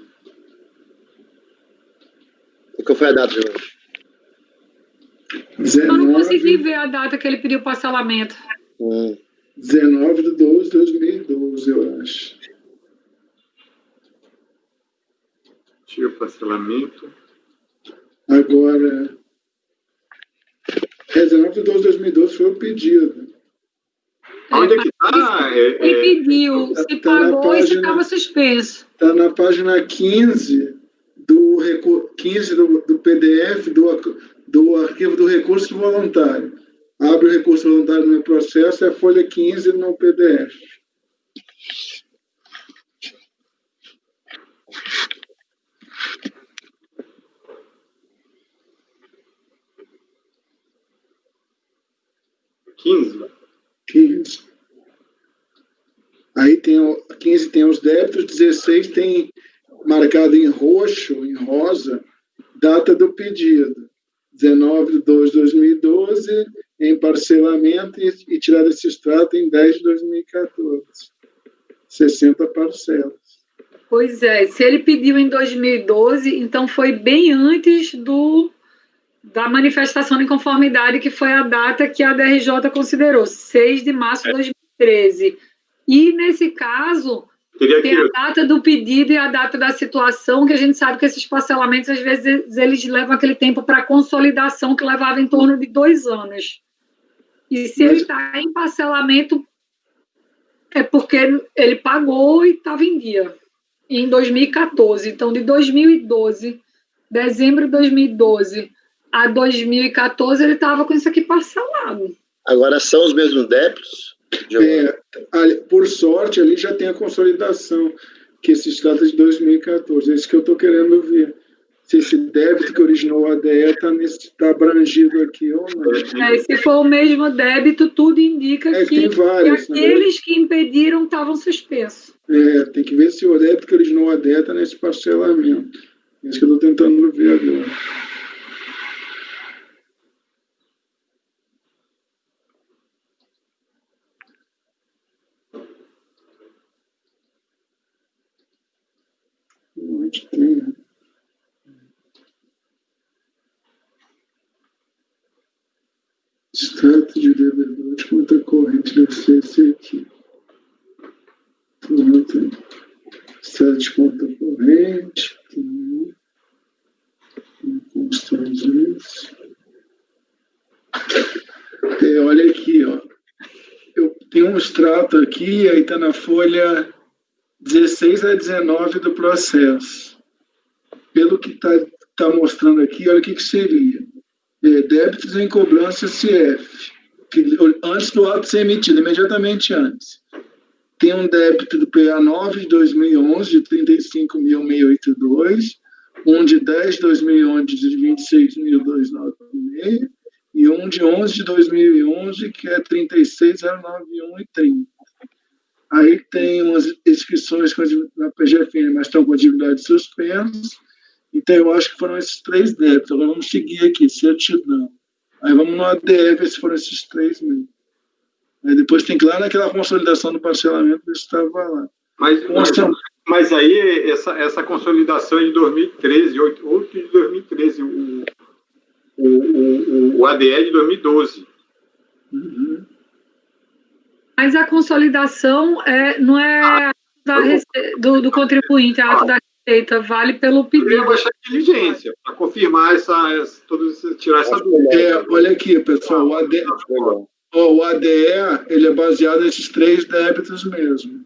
E qual foi a data, João? Eu não consegui ver a data que ele pediu o parcelamento. 19 de 12 de 2012, eu acho. Tira o parcelamento. Agora, 19 de 12 de 2012 foi o pedido. Onde é que está? Ele pediu, se pagou e se estava suspenso. Está na página 15 do PDF do arquivo do recurso voluntário. Abre o recurso voluntário no meu processo, é a folha 15 no PDF. Aí tem 15 tem os débitos, 16 tem marcado em roxo, em rosa, data do pedido. 19 de 2 de 2012, em parcelamento e tirado esse extrato em 10 de 2014. 60 parcelas. Pois é, se ele pediu em 2012, então foi bem antes da manifestação de inconformidade, que foi a data que a DRJ considerou, 6 de março de 2013. E, nesse caso, tem a data do pedido e a data da situação, que a gente sabe que esses parcelamentos, às vezes, eles levam aquele tempo para consolidação, que levava em torno de 2 anos. E se ele está em parcelamento, é porque ele pagou e estava em dia, em 2014. Então, de 2012, dezembro de 2012 a 2014, ele estava com isso aqui parcelado. Agora, são os mesmos débitos? Por sorte, ali já tem a consolidação, que se trata de 2014. É isso que eu estou querendo ver. Se esse débito que originou a DE está abrangido aqui ou não. Se for o mesmo débito, tudo indica que tem vários, que aqueles que impediram estavam suspensos. Tem que ver se o débito que originou a DE está nesse parcelamento. É isso que eu estou tentando ver agora. Onde tem? Extrato de devedor de conta corrente deve ser esse aqui. Pronto. Extrato de conta corrente. Constamos isso. Olha aqui, ó. Eu tenho um extrato aqui, aí está na folha 16 a 19 do processo. Pelo que está mostrando aqui, olha o que seria. Débitos em cobrança CF, antes do ato ser emitido, imediatamente antes. Tem um débito do PA9 de 2011 de 35.682, um de 10 de 2011 de 26.296 e um de 11 de 2011 que é 36.091,30. Aí tem umas inscrições na PGFN, mas estão com atividade suspensa, Então, eu acho que foram esses 3 débitos. Agora vamos seguir aqui, certidão. Aí vamos no ADE, ver se foram esses 3 mesmo. Aí depois tem que ir lá naquela consolidação do parcelamento, ver se estava lá. Mas aí, essa consolidação é de 2013, 8 de 2013, o ADE é de 2012. Uhum. Mas a consolidação não é do contribuinte, é ato da Receita, vale pelo Eu ia pedido. baixar a diligência para confirmar tirar essa dúvida. Olha aqui, pessoal, o ADE ele é baseado nesses 3 débitos mesmo.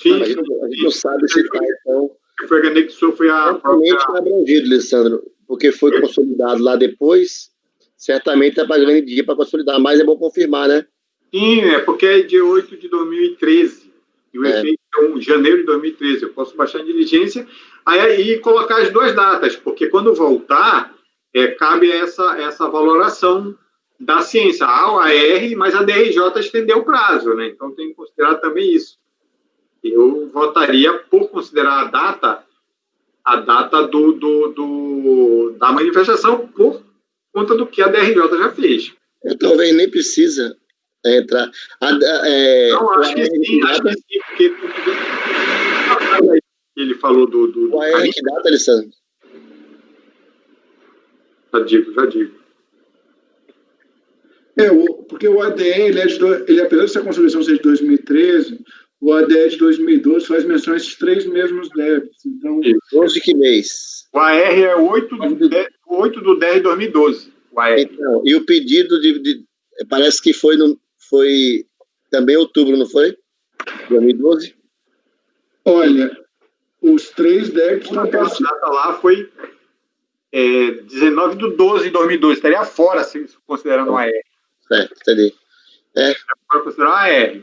Sim, A gente não sabe se está, então. Foi a anexou, foi a Certamente é abrangido, Alessandro, porque foi consolidado lá depois, certamente está pagando em dia para consolidar, mas é bom confirmar, né? Sim, é porque é de 8 de 2013, e o efeito é janeiro de 2013. Eu posso baixar a diligência aí colocar as 2 datas, porque quando voltar, cabe essa valoração da ciência, a OAR, mas a DRJ estendeu o prazo, né? Então tem que considerar também isso. Eu votaria por considerar a data da manifestação por conta do que a DRJ já fez. Eu talvez nem precisa entrar. Não, acho que sim, porque ele falou do qual é que data, Alessandro? Já digo. Porque o ADE, ele apesar de essa consolidação ser de 2013, o ADE de 2012 faz menção a esses 3 mesmos débitos. Então, 12 que mês? O AR é 8 do 10 de 2012. O AR. Então, e o pedido parece que foi também outubro, não foi? 2012? Olha, os 3 débitos não A passam. data lá foi 19 de 12 de 2012. Estaria fora, se considerando o AR. Certo, entendi. Para considerar o AR.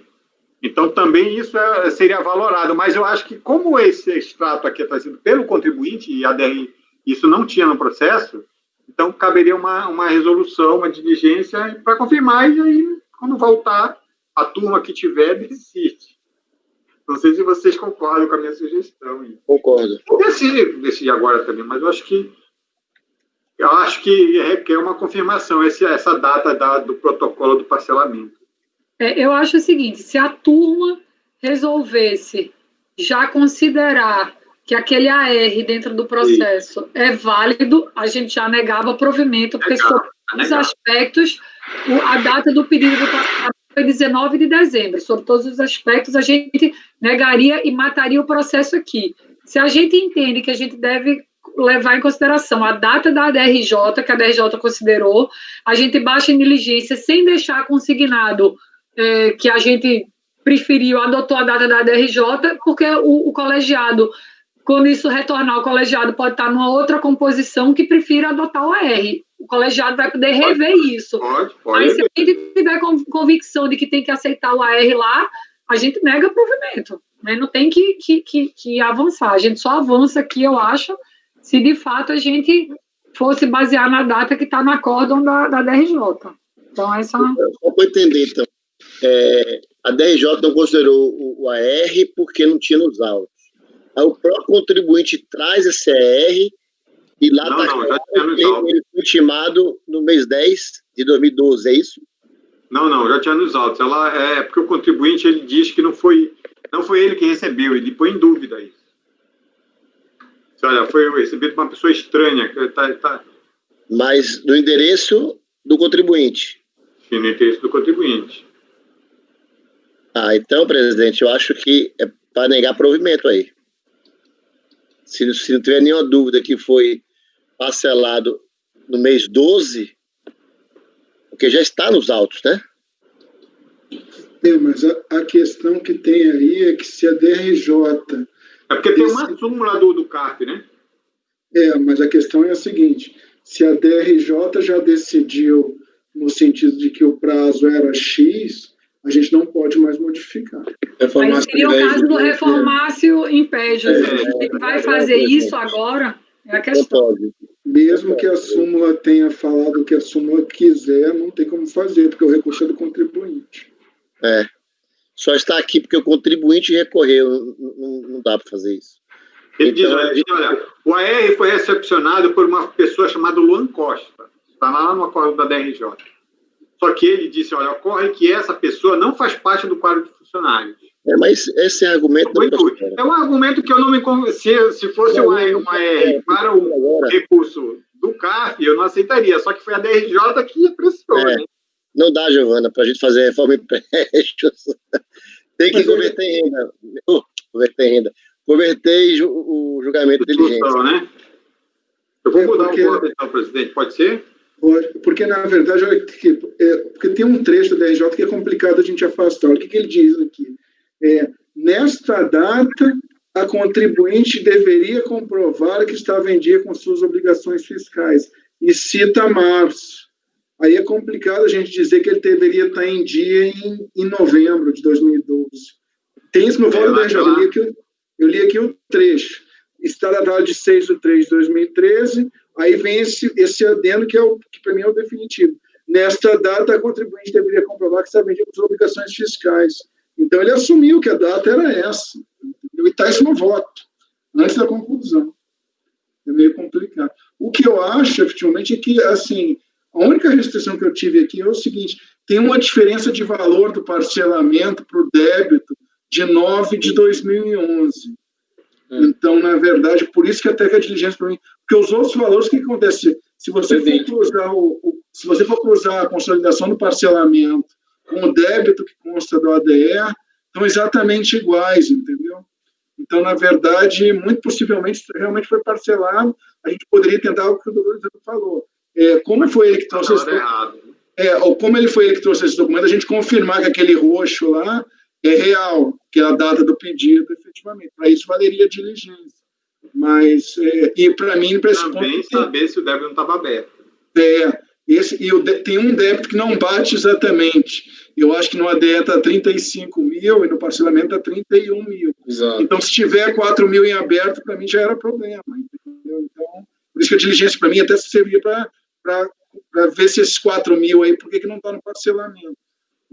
Então, também isso seria valorado. Mas eu acho que, como esse extrato aqui é trazido pelo contribuinte, e a DR isso não tinha no processo, então caberia uma resolução, uma diligência para confirmar, e aí, quando voltar, a turma que tiver decide. Não sei se vocês concordam com a minha sugestão. Concordo. Vou decidir agora também, mas eu acho que requer uma confirmação, essa data do protocolo do parcelamento. Eu acho o seguinte, se a turma resolvesse já considerar que aquele AR dentro do processo é válido, a gente já negava provimento, porque sobre todos os aspectos, a data do pedido do parcelamento foi 19 de dezembro. Sobre todos os aspectos, a gente negaria e mataria o processo aqui. Se a gente entende que a gente deve levar em consideração a data da DRJ, que a DRJ considerou, a gente baixa em diligência sem deixar consignado que a gente preferiu, adotou a data da DRJ, porque o colegiado, quando isso retornar, o colegiado pode estar numa outra composição que prefira adotar o AR. O colegiado vai poder rever isso. Pode. Aí, se a gente tiver convicção de que tem que aceitar o AR lá, a gente nega o provimento. Né? Não tem que avançar. A gente só avança aqui, eu acho, se de fato a gente fosse basear na data que está no acórdão da DRJ. Então, essa... Só para entender, então. A DRJ não considerou o AR porque não tinha nos autos. Aí o próprio contribuinte traz esse AR e lá está ele foi intimado no mês 10 de 2012, é isso? Não, já tinha nos autos. Porque o contribuinte ele diz que não foi ele que recebeu, ele põe em dúvida isso. Olha, foi recebido por uma pessoa estranha. Mas no endereço do contribuinte. Sim, no endereço do contribuinte. Então, presidente, eu acho que é para negar provimento aí. Se não tiver nenhuma dúvida que foi parcelado no mês 12, porque já está nos autos, né? Mas a questão que tem aí é que se a DRJ... É porque tem uma súmula do CARP, né? Mas a questão é a seguinte, se a DRJ já decidiu no sentido de que o prazo era X, a gente não pode mais modificar. Aí seria o caso do reformácio impede. Ele vai fazer isso agora? É a questão. Mesmo que a súmula tenha falado o que a súmula quiser, não tem como fazer, porque o recurso é do contribuinte. Só está aqui porque o contribuinte recorreu, não dá para fazer isso. Ele Então, diz, olha, o AR foi recepcionado por uma pessoa chamada Luan Costa, está lá no acordo da DRJ. Só que ele disse, olha, ocorre que essa pessoa não faz parte do quadro de funcionários. mas esse argumento não prospera. É um argumento que eu não me convencia. Se fosse um AR para o recurso do CARF, eu não aceitaria. Só que foi a DRJ que apreciou. Né? Não dá, Giovana, para a gente fazer reforma em empréstimos. Tem que converter em renda. Converter em renda. Converter o julgamento de diligência. Né? Eu vou mudar o voto, então, presidente. Pode ser? Porque, na verdade, olha, porque tem um trecho da DRJ que é complicado a gente afastar. O que ele diz aqui? Nesta data, a contribuinte deveria comprovar que estava em dia com suas obrigações fiscais. E cita março. Aí é complicado a gente dizer que ele deveria estar em dia em novembro de 2012. Tem isso no voto da DRJ. Eu li aqui o trecho. Está datado de 6/3 de 2013. Aí vem esse adendo que para mim é o definitivo. Nesta data, a contribuinte deveria comprovar que estava em dia com suas obrigações fiscais. Então, ele assumiu que a data era essa. E está isso no voto, antes da conclusão. É meio complicado. O que eu acho, efetivamente, é que, assim, a única restrição que eu tive aqui é o seguinte, tem uma diferença de valor do parcelamento para o débito de 9 de 2011. Então, na verdade, por isso que até que a diligência para mim... Porque os outros valores, o que acontece? Se você for cruzar a consolidação do parcelamento com o débito que consta do ADR, estão exatamente iguais, entendeu? Então, na verdade, muito possivelmente, realmente foi parcelado, a gente poderia tentar o que o doutor falou. Como foi ele que trouxe esse documento? Ou como ele foi ele que trouxe esse documento, a gente confirmar que aquele roxo lá é real, que é a data do pedido, efetivamente. Para isso, valeria a diligência. Mas, e para mim, para esse ponto... Também saber se o débito não estava aberto. Tem um débito que não bate exatamente. Eu acho que no ADE está 35 mil e no parcelamento está 31 mil. Exato. Então, se tiver 4 mil em aberto, para mim já era problema. Entendeu? Então, por isso que a diligência, para mim, até servia para ver se esses 4 mil aí, por que não está no parcelamento?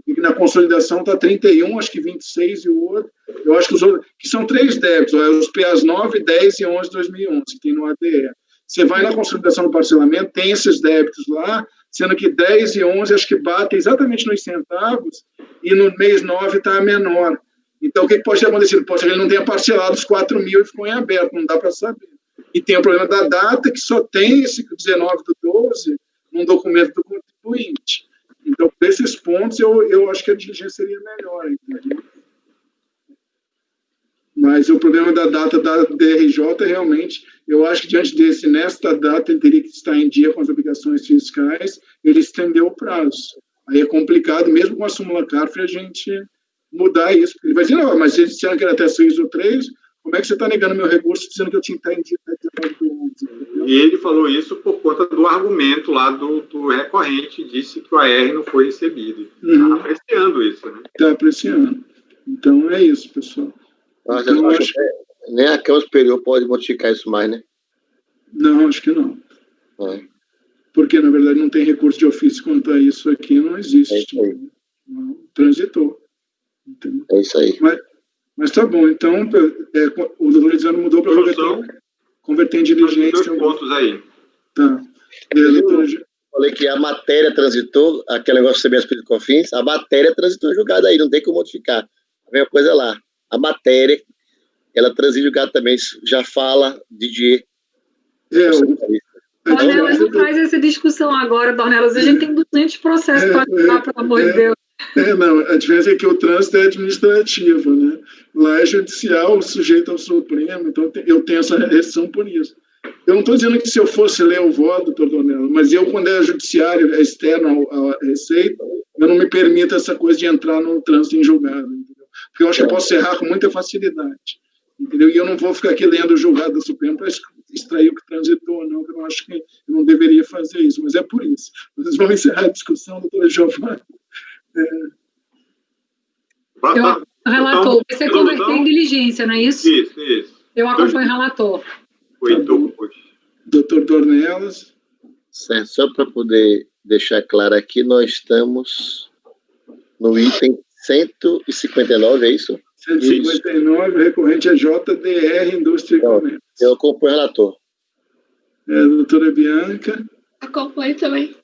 Porque na consolidação está 31, acho que 26 e o outro. Eu acho que os outros, que são 3 débitos, os PAs 9, 10 e 11 de 2011, que tem no ADE. Você vai na consolidação do parcelamento, tem esses débitos lá, sendo que 10 e 11 acho que batem exatamente nos centavos, e no mês 9 está menor. Então, o que pode ter acontecido? Pode ser que ele não tenha parcelado os 4 mil e ficou em aberto, não dá para saber. E tem o problema da data, que só tem esse 19/12 num documento do contribuinte. Então, por esses pontos, eu acho que a diligência seria melhor, entendeu? Mas o problema da data da DRJ, realmente, eu acho que diante desse, nesta data, ele teria que estar em dia com as obrigações fiscais, ele estendeu o prazo. Aí é complicado, mesmo com a súmula CARF, a gente mudar isso. Ele vai dizer, não, mas eles disseram que era até 6/3, como é que você está negando meu recurso dizendo que eu tinha que estar em dia até 19/11? E ele falou isso por conta do argumento lá do recorrente, disse que o AR não foi recebido. Está apreciando isso, né? Está apreciando. Então, é isso, pessoal. Mas então, eu acho que nem a Câmara Superior pode modificar isso mais, né? Não, acho que não. Porque, na verdade, não tem recurso de ofício quanto a isso aqui, não existe. Não, transitou. Entendeu? É isso aí. Mas tá bom, então, o doutor Elizano mudou para converter em diligência. 2 pontos aí. Tá. Falei que a matéria transitou, aquele negócio de CBS e COFINS, a matéria transitou julgada aí, não tem como modificar. A mesma coisa lá. A matéria, ela transita julgada também, já fala Didier. Dornelas, não traz essa discussão agora, Dornelas. A gente tem 200 processos para acabar, pelo amor de Deus. Não, a diferença é que o trânsito é administrativo, né? Lá é judicial, sujeito ao Supremo, então eu tenho essa restrição por isso. Eu não estou dizendo que se eu fosse ler o voto, doutor Dornelas, mas eu, quando é judiciário, é externo à Receita, eu não me permito essa coisa de entrar no trânsito em julgado, entendeu? Porque eu acho que eu posso errar com muita facilidade, entendeu? E eu não vou ficar aqui lendo o julgado do Supremo para extrair o que transitou ou não, que eu acho que eu não deveria fazer isso, mas é por isso. Vocês vão encerrar a discussão, doutora Giovana. Relator, você converteu em diligência, não é isso? Isso. Eu acompanho o relator. Doutor Dornelas. Certo, só para poder deixar claro aqui, nós estamos no item 159, é isso? 159, recorrente a JDR, Indústria e Comércio. Eu acompanho o relator. Doutora Bianca. Acompanho também.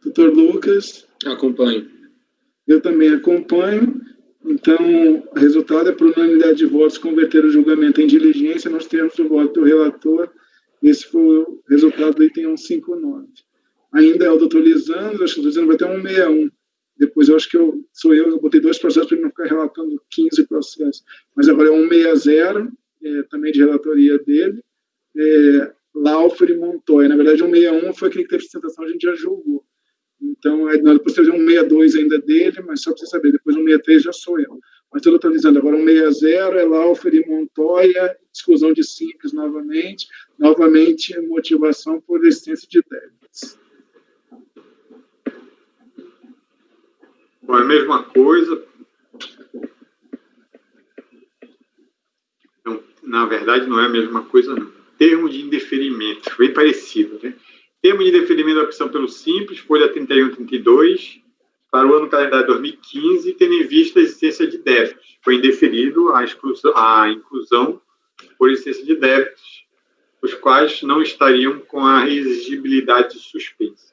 Doutor Lucas. Acompanho. Eu também acompanho. Então, o resultado é por unanimidade de votos converter o julgamento em diligência nos termos do voto do relator. Esse foi o resultado do item 159. Ainda é o doutor Lisandro, acho que o Lisandro vai ter 161. Depois eu acho que eu botei 2 processos para ele não ficar relatando 15 processos. Mas agora é 160, também de relatoria dele. Laufer e Montoya. Na verdade, 161 foi aquele que teve sustentação, a gente já julgou. Então, depois teve 162 ainda dele, mas só para você saber, depois 163 já sou eu. Mas estou atualizando agora 160, é Laufer e Montoya, exclusão de simples novamente, motivação por existência de débitos. Bom, é a mesma coisa. Não, na verdade, não é a mesma coisa, não. Termo de indeferimento, bem parecido, né? Termo de indeferimento da opção pelo Simples, folha 3132, para o ano calendário 2015, tendo em vista a existência de débitos. Foi indeferido a inclusão por existência de débitos, os quais não estariam com a exigibilidade suspensa.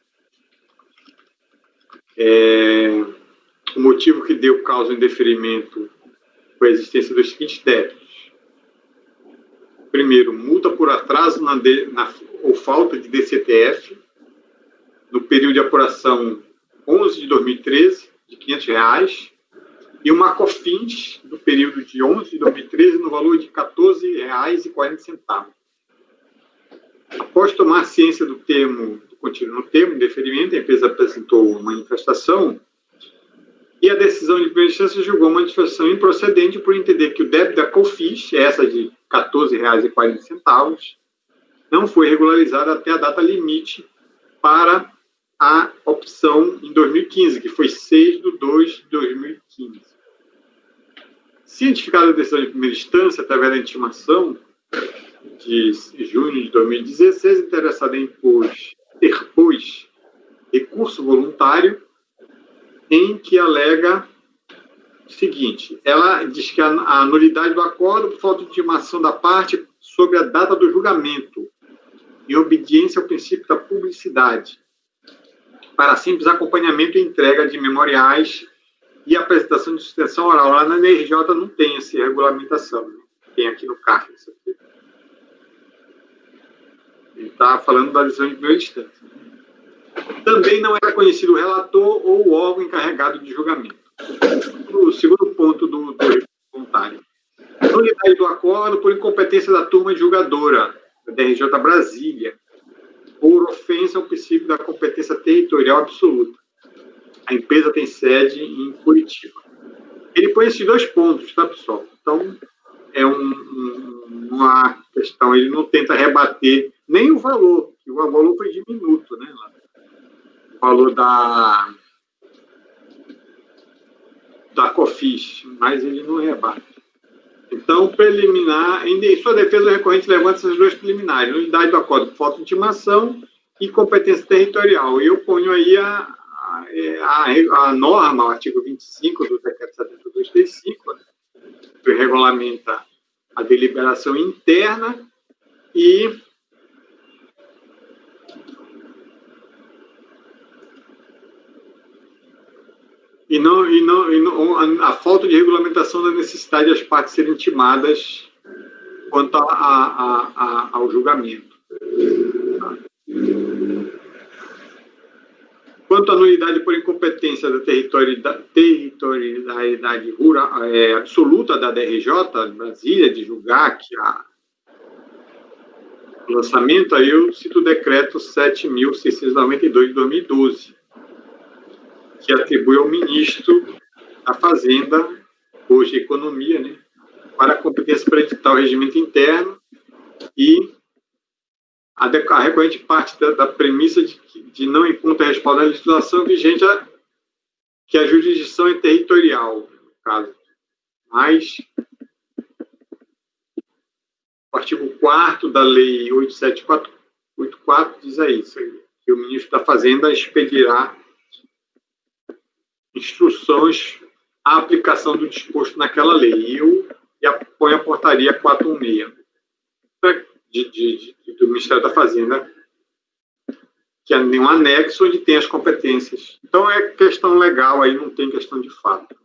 O motivo que deu causa ao indeferimento foi a existência dos seguintes débitos. Primeiro, multa por atraso ou falta de DCTF, no período de apuração 11 de 2013, de R$500, e uma COFINS, do período de 11 de 2013, no valor de R$14,40. Após tomar ciência do termo, contido no termo de deferimento, a empresa apresentou uma manifestação e a decisão de primeira instância julgou a manifestação improcedente por entender que o débito da COFINS, essa de R$14,40, não foi regularizado até a data limite para a opção em 2015, que foi 6/2/2015. Cientificada a decisão de primeira instância, através da intimação de junho de 2016, interessada em interpôs recurso voluntário em que alega o seguinte: ela diz que a nulidade do acordo por falta de intimação da parte sobre a data do julgamento, em obediência ao princípio da publicidade, para simples acompanhamento e entrega de memoriais e apresentação de sustentação oral. Lá na NRJ não tem essa regulamentação, né? Tem aqui no CARF. Ele está falando da decisão de primeira instância. Também não era conhecido o relator ou o órgão encarregado de julgamento. O segundo ponto do voluntário. Nulidade do acordo por incompetência da turma julgadora, da DRJ Brasília, por ofensa ao princípio da competência territorial absoluta. A empresa tem sede em Curitiba. Ele põe esses 2 pontos, tá, pessoal? Então, é uma questão, ele não tenta rebater nem o valor, que o valor foi diminuto, né? O valor da COFINS, mas ele não rebate. Então, preliminar, em sua defesa, o recorrente levanta essas 2 preliminares: nulidade do acordo por falta de intimação e competência territorial. E eu ponho aí a norma, o artigo 25 do decreto 7235, né, que regulamenta a deliberação interna e a falta de regulamentação da necessidade das partes serem intimadas quanto ao julgamento. Quanto à nulidade por incompetência da territorialidade absoluta da DRJ, Brasília, de julgar que o lançamento, aí eu cito o decreto 7.692 de 2012, que atribui ao ministro da Fazenda, hoje Economia, né, para a competência para editar o regimento interno, e a recorrente parte da premissa de não encontrar respaldo na legislação vigente que a jurisdição é territorial, no caso. Mas o artigo 4º da Lei 87484 diz isso, que o ministro da Fazenda expedirá instruções a aplicação do disposto naquela lei. E põe a portaria 416 do Ministério da Fazenda, que é um anexo onde tem as competências. Então, é questão legal, aí não tem questão de fato.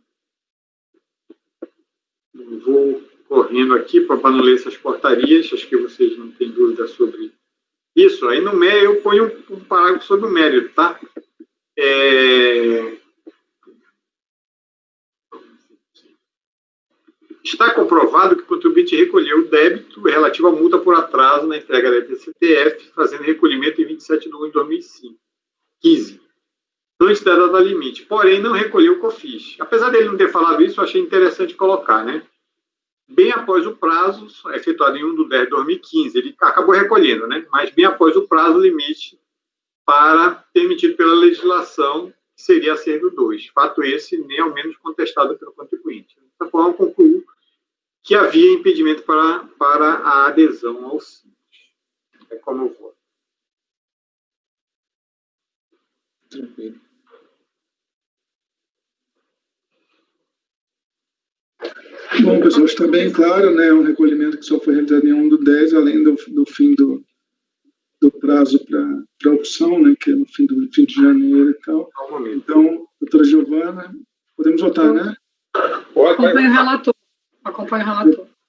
Vou correndo aqui para não ler essas portarias, acho que vocês não têm dúvida sobre isso. Aí no mérito, eu ponho um parágrafo sobre o mérito, tá? Está comprovado que o contribuinte recolheu o débito relativo à multa por atraso na entrega da FCTF, fazendo recolhimento em 27 de 1 de 2015, antes da data limite, porém não recolheu o COFINS. Apesar dele não ter falado isso, eu achei interessante colocar, né? Bem após o prazo, efetuado em 1/10/2015, ele acabou recolhendo, né? Mas bem após o prazo limite para permitido pela legislação, que seria a ser do 2. Fato esse, nem ao menos contestado pelo contribuinte. Dessa forma, concluiu que havia impedimento para a adesão ao Simples. É como eu vou. Tranquilo. Bom, pessoal, está bem claro, né? Um recolhimento que só foi realizado em 1/10, além do fim do prazo para opção, né? Que é no fim de janeiro e tal. Então, doutora Giovana, podemos votar, né? Acompanho o relator.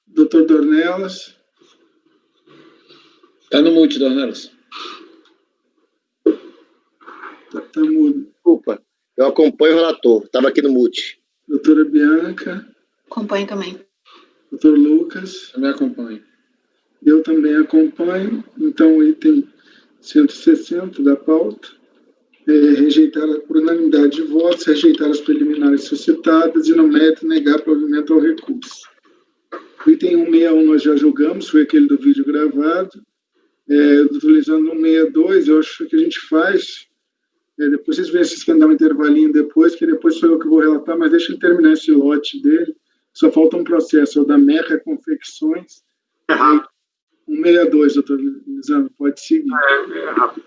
Doutor Dornelas. Está no mute, Dornelas. Tá mudo. Desculpa, eu acompanho o relator, estava aqui no mute. Doutora Bianca. Acompanho também. Doutor Lucas. Também acompanho. Eu também acompanho. Então, o item 160 da pauta. Rejeitar por unanimidade de votos, rejeitar as preliminares suscitadas e, no mérito, negar provimento ao recurso. O item 161 nós já julgamos, foi aquele do vídeo gravado. Utilizando o 162, eu acho que a gente faz. Depois vocês veem se querem dar um intervalinho depois, que depois sou eu que vou relatar, mas deixa ele terminar esse lote dele. Só falta um processo, é o da Merca Confecções. Rápido. 162, doutor Lisandro, pode seguir. Rápido.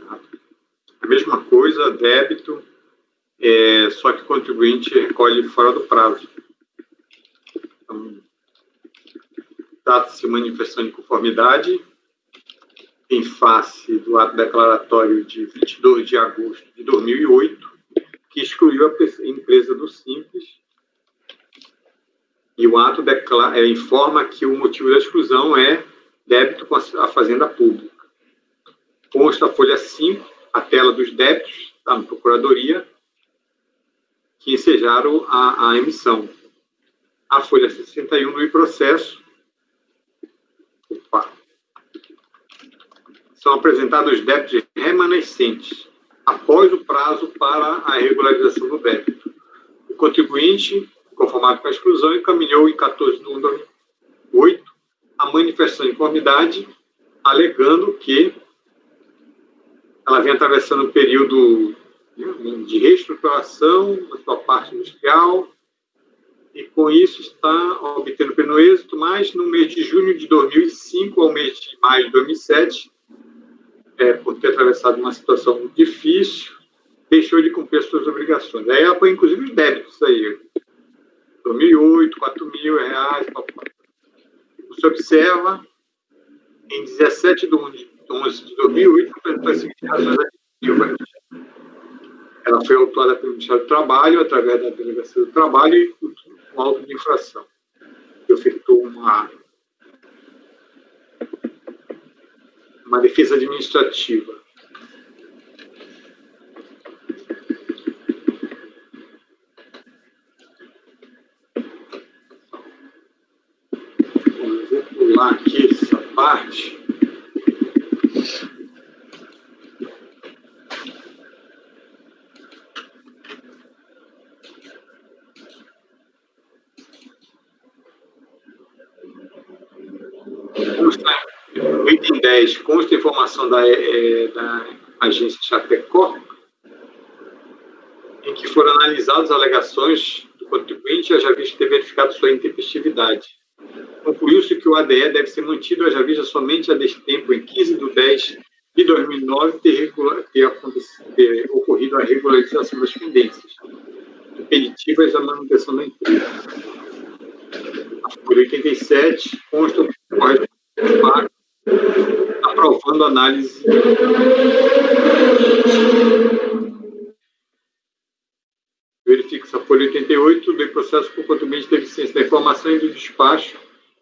A mesma coisa, débito, só que o contribuinte recolhe fora do prazo. Então, trata-se de manifestação de conformidade em face do ato declaratório de 22 de agosto de 2008, que excluiu a empresa do Simples, e o ato informa que o motivo da exclusão é débito com a Fazenda Pública. Consta a folha 5, a tela dos débitos, está na Procuradoria, que ensejaram a emissão. A folha 61 do processo. São apresentados os débitos remanescentes, após o prazo para a regularização do débito. O contribuinte, conformado com a exclusão, encaminhou em 14 de 1 de 2008 a manifestação de conformidade, alegando que ela vem atravessando um período de reestruturação na sua parte industrial e, com isso, está obtendo pleno êxito, mas no mês de junho de 2005 ao mês de maio de 2007, por ter atravessado uma situação difícil, deixou de cumprir as suas obrigações. Aí ela põe, inclusive, os débitos aí. 2008, R$4.000. Você observa, em 17 de 11 de 2008, apresentou as seguintes razões administrativas. Ela foi autuada pelo Ministério do Trabalho, através da Delegacia do Trabalho, e com auto de infração. Efetuou uma defesa administrativa. Bom, eu vou pular aqui essa parte. No item 10, consta a informação da agência Chapecó, em que foram analisadas as alegações do contribuinte, haja vista ter verificado sua intempestividade. Concluiu-se que o ADE deve ser mantido, haja vista somente a deste tempo, em 15 de 10 de 2009, ter ocorrido a regularização das pendências. estimativas da manutenção da empresa. A folha 87 consta o correspondente aprovando a análise. Verifica-se a folha 88 do processo por contribuinte de deficiência da informação e do despacho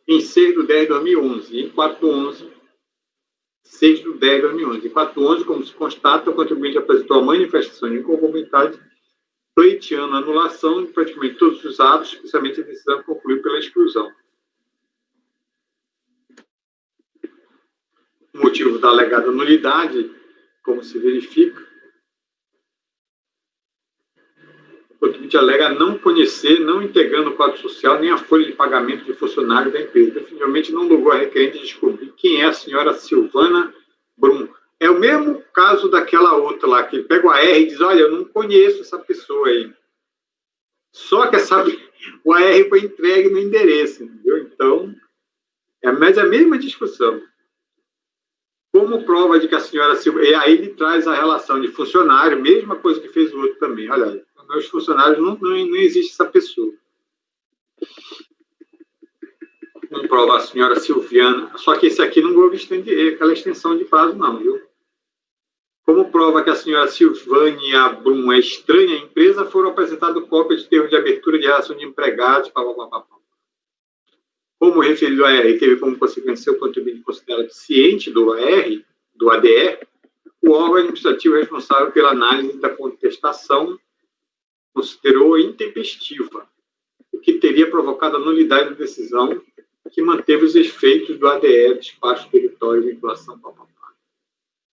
em 6/10/2011 e em 4/11, 6/10/2011. Em 4/11, como se constata, o contribuinte apresentou a manifestação de inconformidade, pleiteando a anulação de praticamente todos os atos, especialmente a decisão que concluiu pela exclusão. O motivo da alegada nulidade, como se verifica, o contribuinte alega não conhecer, não integrando o quadro social, nem a folha de pagamento de funcionário da empresa. Definitivamente não logrou a requerente descobrir quem é a senhora Silvana Brum. É o mesmo caso daquela outra lá, que ele pega o AR e diz, olha, eu não conheço essa pessoa aí. Só que o AR foi entregue no endereço, entendeu? Então, é a mesma discussão. Como prova de que a senhora Silvana... E aí ele traz a relação de funcionário, mesma coisa que fez o outro também. Olha, meus funcionários não existe essa pessoa. Como prova a senhora Silviana... Só que esse aqui não houve aquela extensão de prazo, não, viu? Como prova que a senhora Silvânia Brum é estranha à empresa, foram apresentadas cópias de termos de abertura de relação de empregados, Como referido ao AR teve como consequência o contribuinte considerado ciente do AR, do ADE, o órgão administrativo responsável pela análise da contestação considerou intempestiva, o que teria provocado a nulidade da decisão que manteve os efeitos do ADE, despacho, território e vinculação,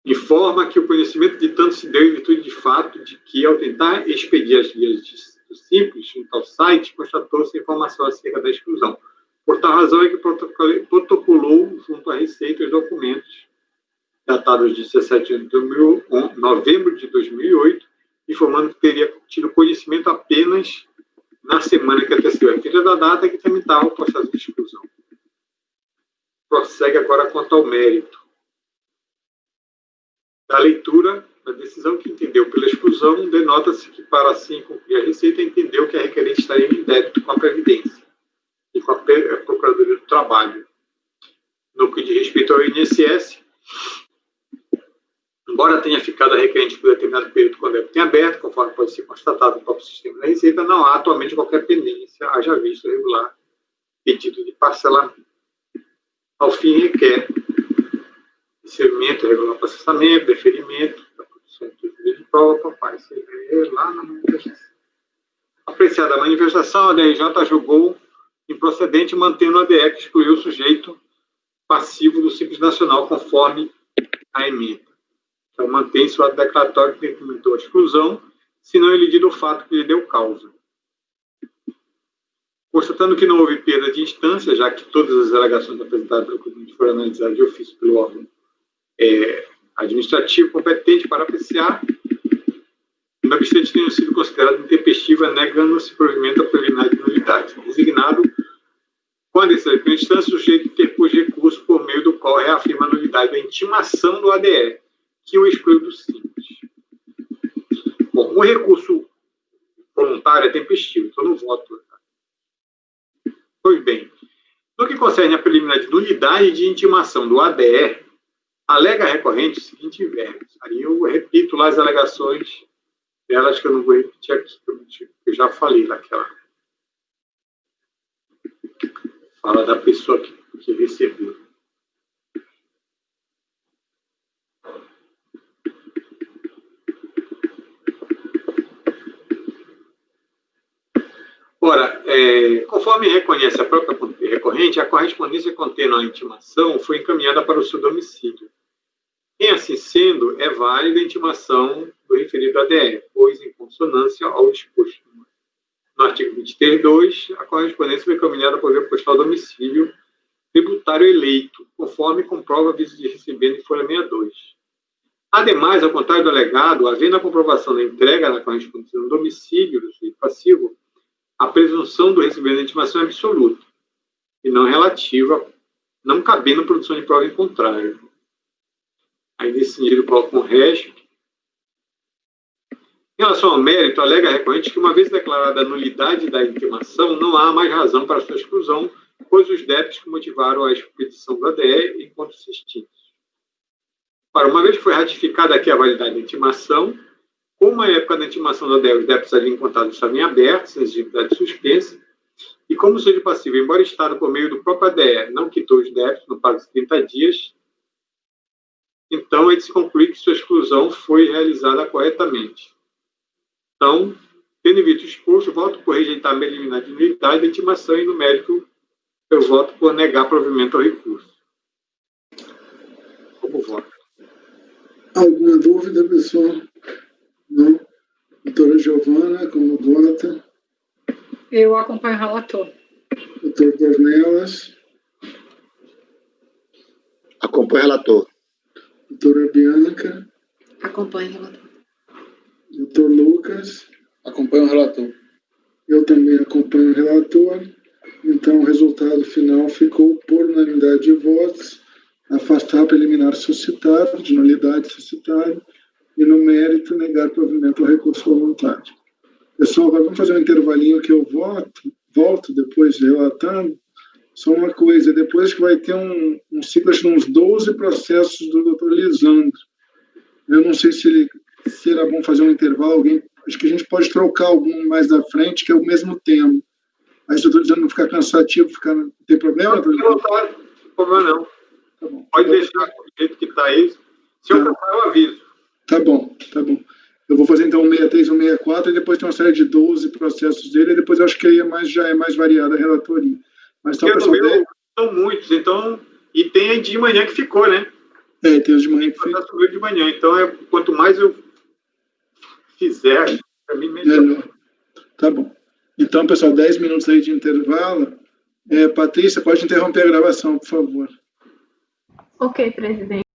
Informa que o conhecimento de tanto se deu em virtude de fato de que, ao tentar expedir as vias do Simples junto ao site, constatou-se informação acerca da exclusão. Por tal razão é que protocolou junto à Receita os documentos datados de 17 de novembro de 2008, informando que teria tido conhecimento apenas na semana que antecedeu a filha da data que tramitava o processo de exclusão. Prossegue agora quanto ao mérito. Da leitura da decisão que entendeu pela exclusão, denota-se que, para assim cumprir a Receita, entendeu que a requerente estaria em débito com a Previdência e com a Procuradoria do Trabalho. No que diz respeito ao INSS, embora tenha ficado a requerente por determinado período com o débito em aberto, conforme pode ser constatado no próprio sistema da Receita, não há atualmente qualquer pendência, haja visto regular pedido de parcelamento. Ao fim, requer recebimento, regular processamento, deferimento da produção de prova, papai, você vê lá na manifestação. Apreciada a manifestação, a DRJ julgou improcedente, mantendo a ADE que excluiu o sujeito passivo do Simples Nacional, conforme a emenda. Então, mantém-se o ato declaratório que documentou a exclusão, se não elidido o fato que lhe deu causa. Constatando que não houve perda de instância, já que todas as alegações apresentadas pelo contribuinte foram analisadas de ofício pelo órgão administrativo competente para apreciar, não obstante tenham sido consideradas intempestivas, negando-se provimento a preliminar de nulidade. Designado, com a decisão de instância, o sujeito interpôs recurso por meio do qual reafirma a nulidade da intimação do ADE, que o excluiu do Simples. Bom, o recurso voluntário é tempestivo, então não voto. Pois bem, no que concerne a preliminar de nulidade de intimação do ADE, alega a recorrente o seguinte verbo. Aí eu repito lá as alegações delas, que eu não vou repetir aqui, que eu já falei naquela. Fala da pessoa que recebeu. Ora, conforme reconhece a própria recorrente, a correspondência contendo a intimação foi encaminhada para o seu domicílio. Em assim sendo, é válida a intimação do referido ADE, pois, em consonância ao disposto no artigo 23.2, a correspondência foi encaminhada por via postal ao domicílio tributário eleito, conforme comprova aviso de recebimento em folha 62. Ademais, ao contrário do alegado, havendo a comprovação da entrega da correspondência no domicílio do sujeito passivo, a presunção do recebimento da intimação é absoluta e não relativa, não cabendo produção de prova em contrário. Aí, nesse sentido, coloca um resto. Em relação ao mérito, alega a recorrente que, uma vez declarada a nulidade da intimação, não há mais razão para sua exclusão, pois os débitos que motivaram a expedição da DE encontram-se extintos. Ora, uma vez que foi ratificada aqui a validade da intimação, como à época da intimação da DE os débitos ali encontrados estavam em aberto, sem exigibilidade suspensa, e como seja passivo, embora o Estado, por meio do próprio ADE, não quitou os débitos no prazo de 30 dias, então é de se concluir que sua exclusão foi realizada corretamente. Então, tendo em vista o exposto, voto por rejeitar a liminar de nulidade da intimação e, no mérito, eu voto por negar provimento ao recurso. Como voto? Alguma dúvida, pessoal? Não? Doutora Giovana, como vota? Eu acompanho o relator. Doutor Dornelas? Acompanho o relator. Doutora Bianca? Acompanho o relator. Doutor Lucas? Acompanho o relator. Eu também acompanho o relator. Então, o resultado final ficou por unanimidade de votos, afastar a preliminar suscitado, de nulidade suscitada, e no mérito negar provimento ao recurso voluntário. Pessoal, agora vamos fazer um intervalinho que eu volto depois relatando. Só uma coisa, depois que vai ter um ciclo de uns 12 processos do doutor Lisandro. Eu não sei se era bom fazer um intervalo, acho que a gente pode trocar algum mais da frente, que é o mesmo tema. Mas eu estou dizendo não ficar cansativo, não tem problema? Não tem problema não. Tá bom. Pode deixar do jeito que está aí. Se eu cansar, eu aviso. Tá bom. Eu vou fazer então o 63 e o 64, e depois tem uma série de 12 processos dele, e depois eu acho que aí já é mais variada a relatoria. Mas então, pessoal, são muitos, então, e tem a de manhã que ficou, né? Tem os de manhã que ficou. Subiu de manhã, então quanto mais eu fizer, para mim melhor. Tá bom. Então, pessoal, 10 minutos aí de intervalo. Patrícia, pode interromper a gravação, por favor. Ok, presidente.